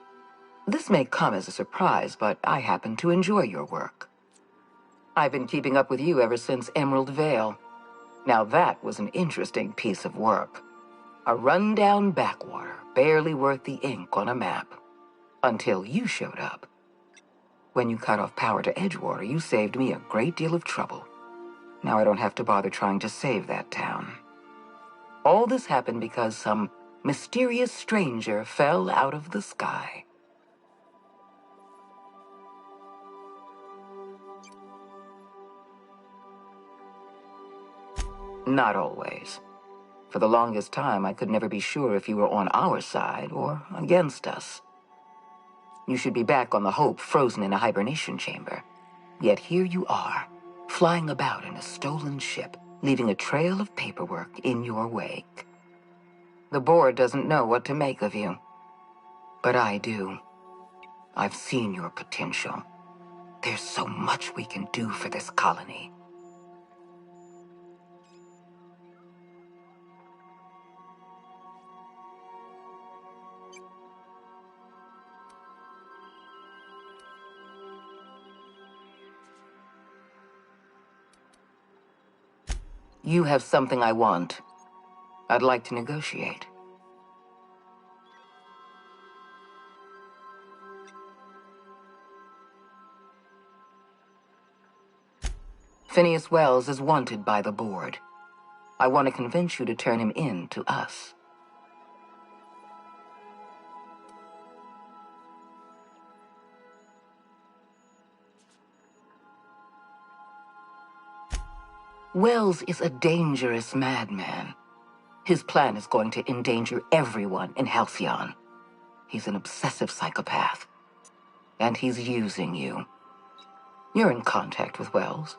This may come as a surprise, but I happen to enjoy your work. I've been keeping up with you ever since Emerald Vale. Now that was an interesting piece of work. A rundown backwater, barely worth the ink on a map. Until you showed up. When you cut off power to Edgewater, you saved me a great deal of trouble. Now I don't have to bother trying to save that town. All this happened because some mysterious stranger fell out of the sky. Not always. For the longest time, I could never be sure if you were on our side or against us. You should be back on the Hope, frozen in a hibernation chamber. Yet here you are, flying about in a stolen ship, leaving a trail of paperwork in your wake. The board doesn't know what to make of you. But I do. I've seen your potential. There's so much we can do for this colony. You have something I want. I'd like to negotiate. Phineas Wells is wanted by the board. I want to convince you to turn him in to us. Wells is a dangerous madman. His plan is going to endanger everyone in Halcyon. He's an obsessive psychopath. And he's using you. You're in contact with Wells.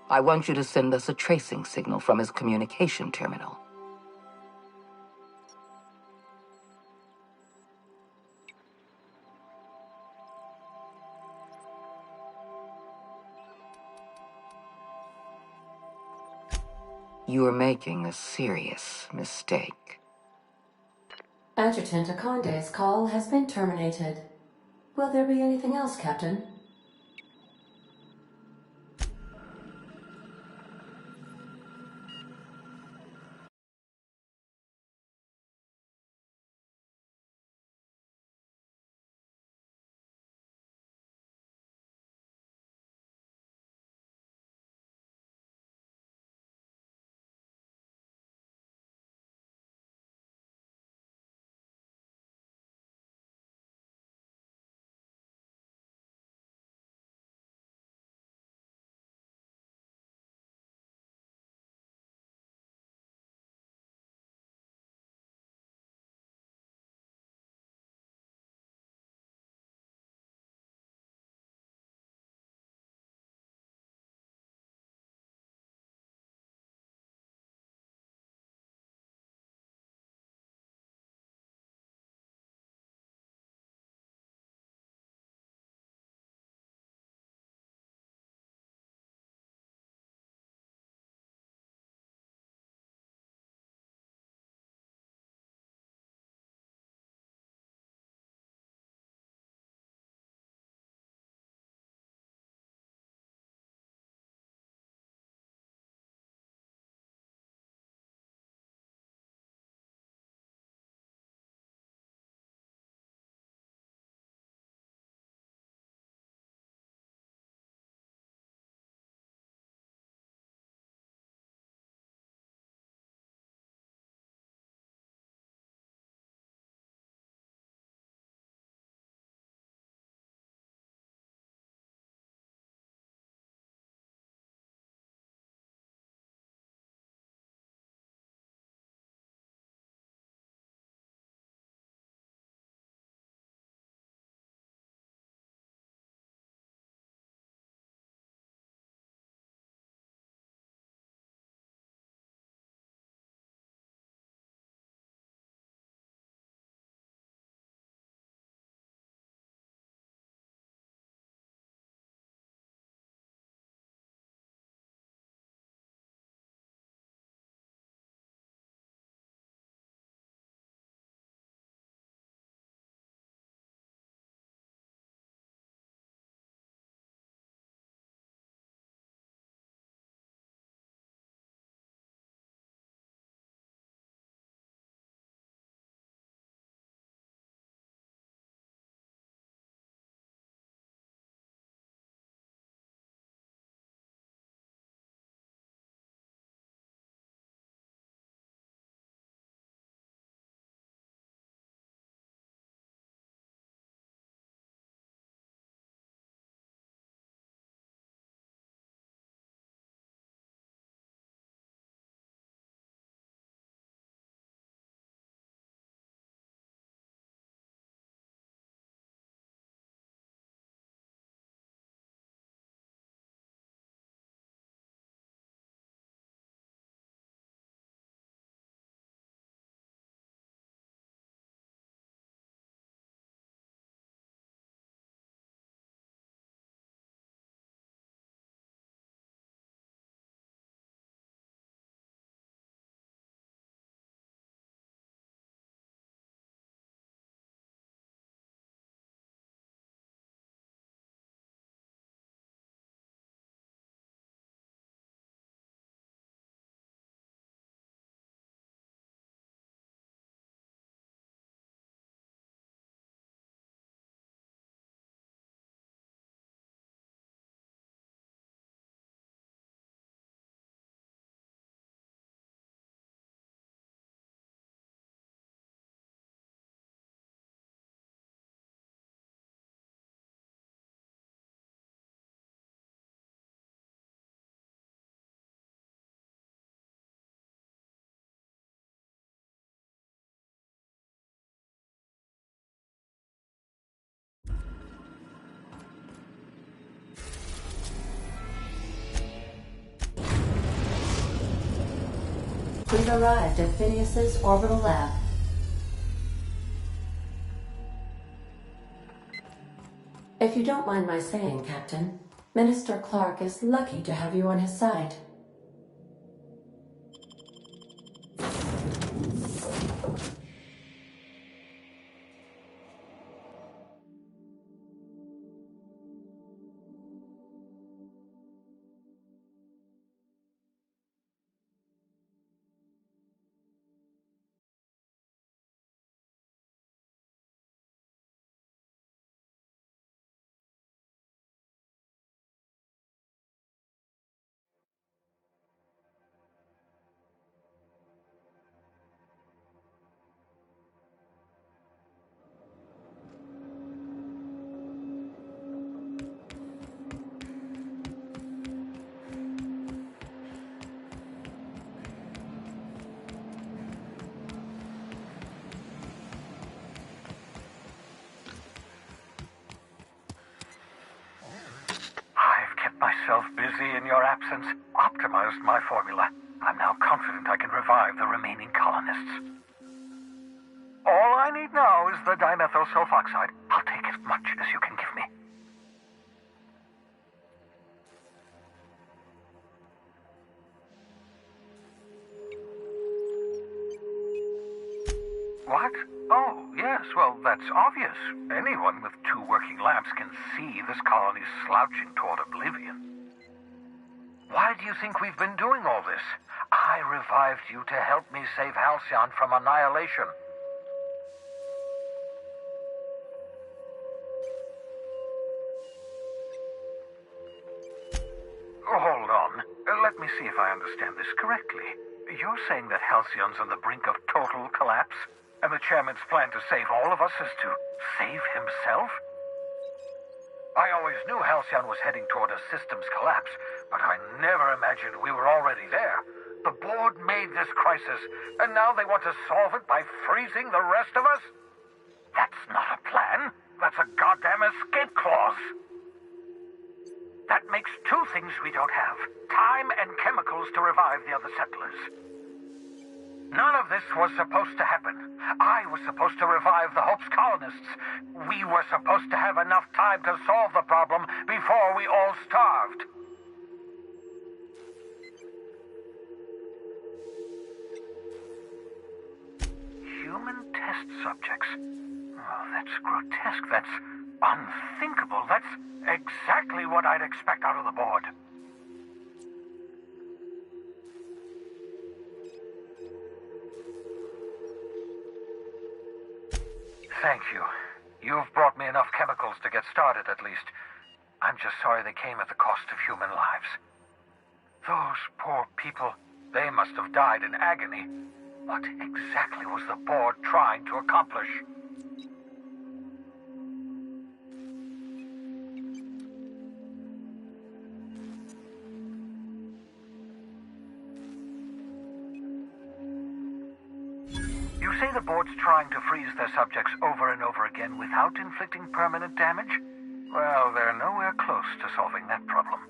I want you to send us a tracing signal from his communication terminal. You are making a serious mistake. Adjutant Akonde's call has been terminated. Will there be anything else, Captain? We've arrived at Phineas's orbital lab. If you don't mind my saying, Captain, Minister Clark is lucky to have you on his side. busy in your absence, optimized my formula. I'm now confident I can revive the remaining colonists. All I need now is the dimethyl sulfoxide. I'll take as much as you can give me. What? Oh, yes, well, that's obvious. Anyone with 2 working labs can see this colony's slouching toward oblivion. Why do you think we've been doing all this? I revived you to help me save Halcyon from annihilation. Hold on. Let me see if I understand this correctly. You're saying that Halcyon's on the brink of total collapse? And the chairman's plan to save all of us is to save himself? I always knew Halcyon was heading toward a systems collapse, but I never imagined we were already there. The board made this crisis, and now they want to solve it by freezing the rest of us? That's not a plan. That's a goddamn escape clause. That makes 2 things we don't have. Time and chemicals to revive the other settlers. None of this was supposed to happen. I was supposed to revive the Hope's colonists. We were supposed to have enough time to solve the problem before we all starved. Human test subjects. Oh, that's grotesque. That's unthinkable. That's exactly what I'd expect out of the board. Thank you. You've brought me enough chemicals to get started, at least. I'm just sorry they came at the cost of human lives. Those poor people, they must have died in agony. What exactly was the board trying to accomplish? You say the board's trying to freeze their subjects over and over again without inflicting permanent damage? Well, they're nowhere close to solving that problem.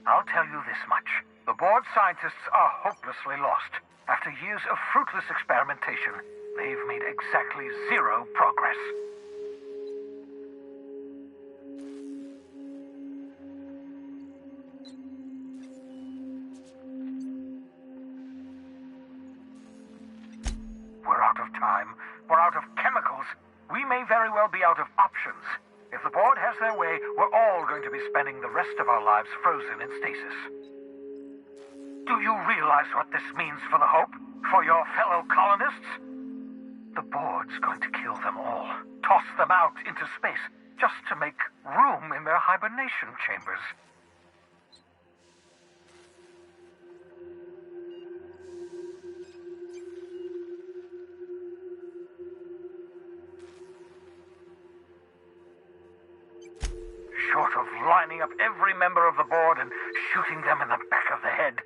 I'll tell you this much. The board scientists are hopelessly lost. After years of fruitless experimentation, they've made exactly 0 progress. We're out of time. We're out of chemicals. We may very well be out of options. If the board has their way, we're all going to be spending the rest of our lives frozen in stasis. Do you realize what this means for the Hope? For your fellow colonists? The board's going to kill them all. Toss them out into space, just to make room in their hibernation chambers. Short of lining up every member of the board and shooting them in the back of the head.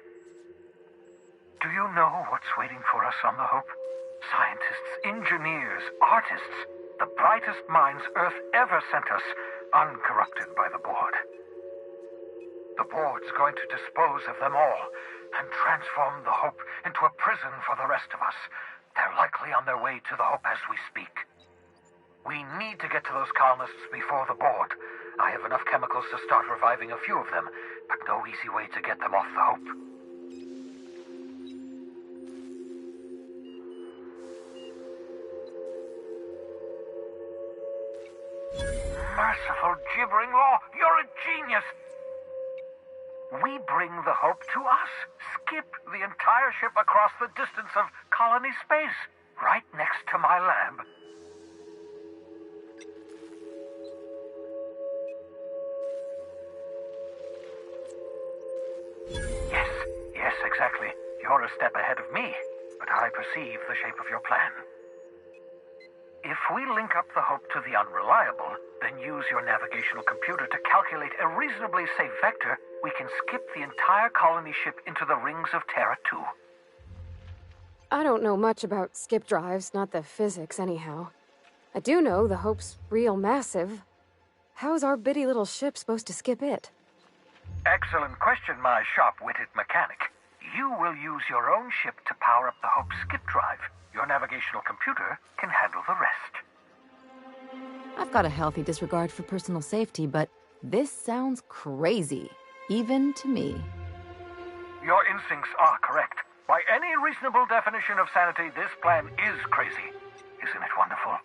Do you know what's waiting for us on the Hope? Scientists, engineers, artists, the brightest minds Earth ever sent us, uncorrupted by the board. The board's going to dispose of them all and transform the Hope into a prison for the rest of us. They're likely on their way to the Hope as we speak. We need to get to those colonists before the board. I have enough chemicals to start reviving a few of them, but no easy way to get them off the Hope. Merciful gibbering law! You're a genius! We bring the Hope to us. Skip the entire ship across the distance of colony space, right next to my lab. Yes, exactly. You're a step ahead of me, but I perceive the shape of your plan. If we link up the Hope to the Unreliable, then use your navigational computer to calculate a reasonably safe vector, we can skip the entire colony ship into the rings of Terra 2. I don't know much about skip drives, not the physics anyhow. I do know the Hope's real massive. How's our bitty little ship supposed to skip it? Excellent question, my sharp-witted mechanic. You will use your own ship to power up the Hope's skip drive. Your navigational computer can handle the rest. I've got a healthy disregard for personal safety, but this sounds crazy, even to me. Your instincts are correct. By any reasonable definition of sanity, this plan is crazy. Isn't it wonderful?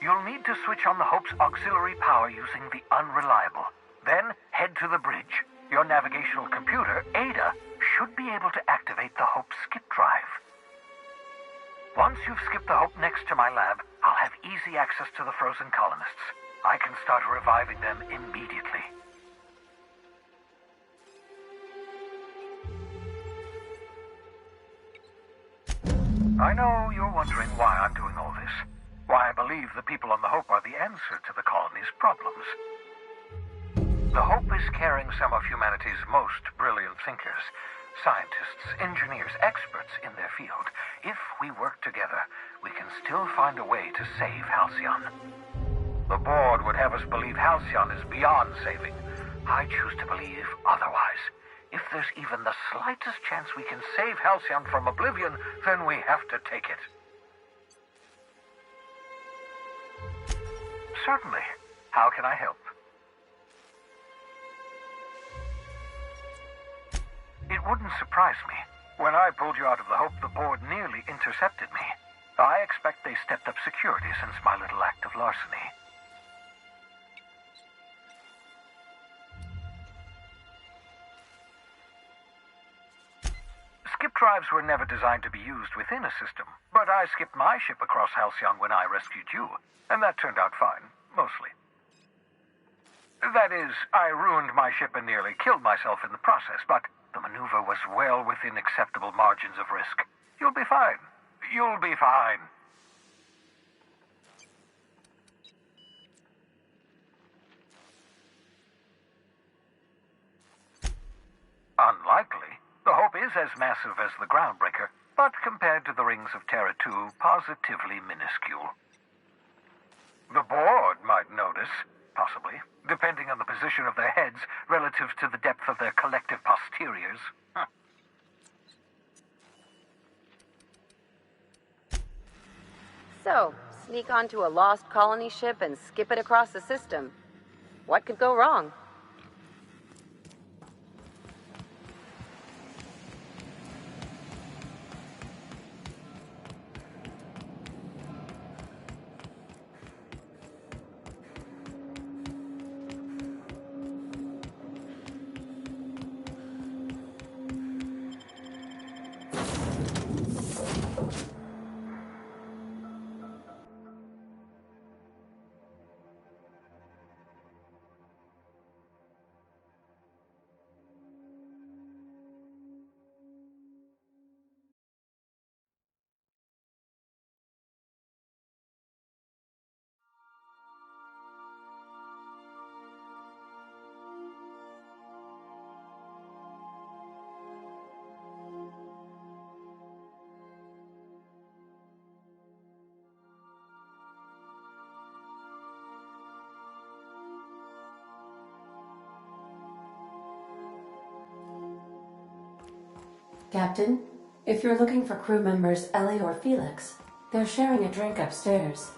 You'll need to switch on the Hope's auxiliary power using the unreliable. Then head to the bridge. Your navigational computer, Ada, should be able to activate the Hope's skip drive. Once you've skipped the Hope next to my lab, I'll have easy access to the frozen colonists. I can start reviving them immediately. I know you're wondering why I'm doing all this. Why I believe the people on the Hope are the answer to the colony's problems. The Hope is carrying some of humanity's most brilliant thinkers, scientists, engineers, experts in their field. If we work together, we can still find a way to save Halcyon. The board would have us believe Halcyon is beyond saving. I choose to believe otherwise. If there's even the slightest chance we can save Halcyon from oblivion, then we have to take it. Certainly. How can I help? It wouldn't surprise me. When I pulled you out of the Hope, the board nearly intercepted me. I expect they stepped up security since my little act of larceny. Skip drives were never designed to be used within a system, but I skipped my ship across Halcyon when I rescued you, and that turned out fine, mostly. That is, I ruined my ship and nearly killed myself in the process, but the maneuver was well within acceptable margins of risk. You'll be fine. You'll be fine. Unlikely. The Hope is as massive as the Groundbreaker, but compared to the rings of Terra 2, positively minuscule. The board might notice, possibly, depending on the position of their heads relative to the depth of their collective posteriors. So, sneak onto a lost colony ship and skip it across the system. What could go wrong? Captain, if you're looking for crew members Ellie or Felix, they're sharing a drink upstairs.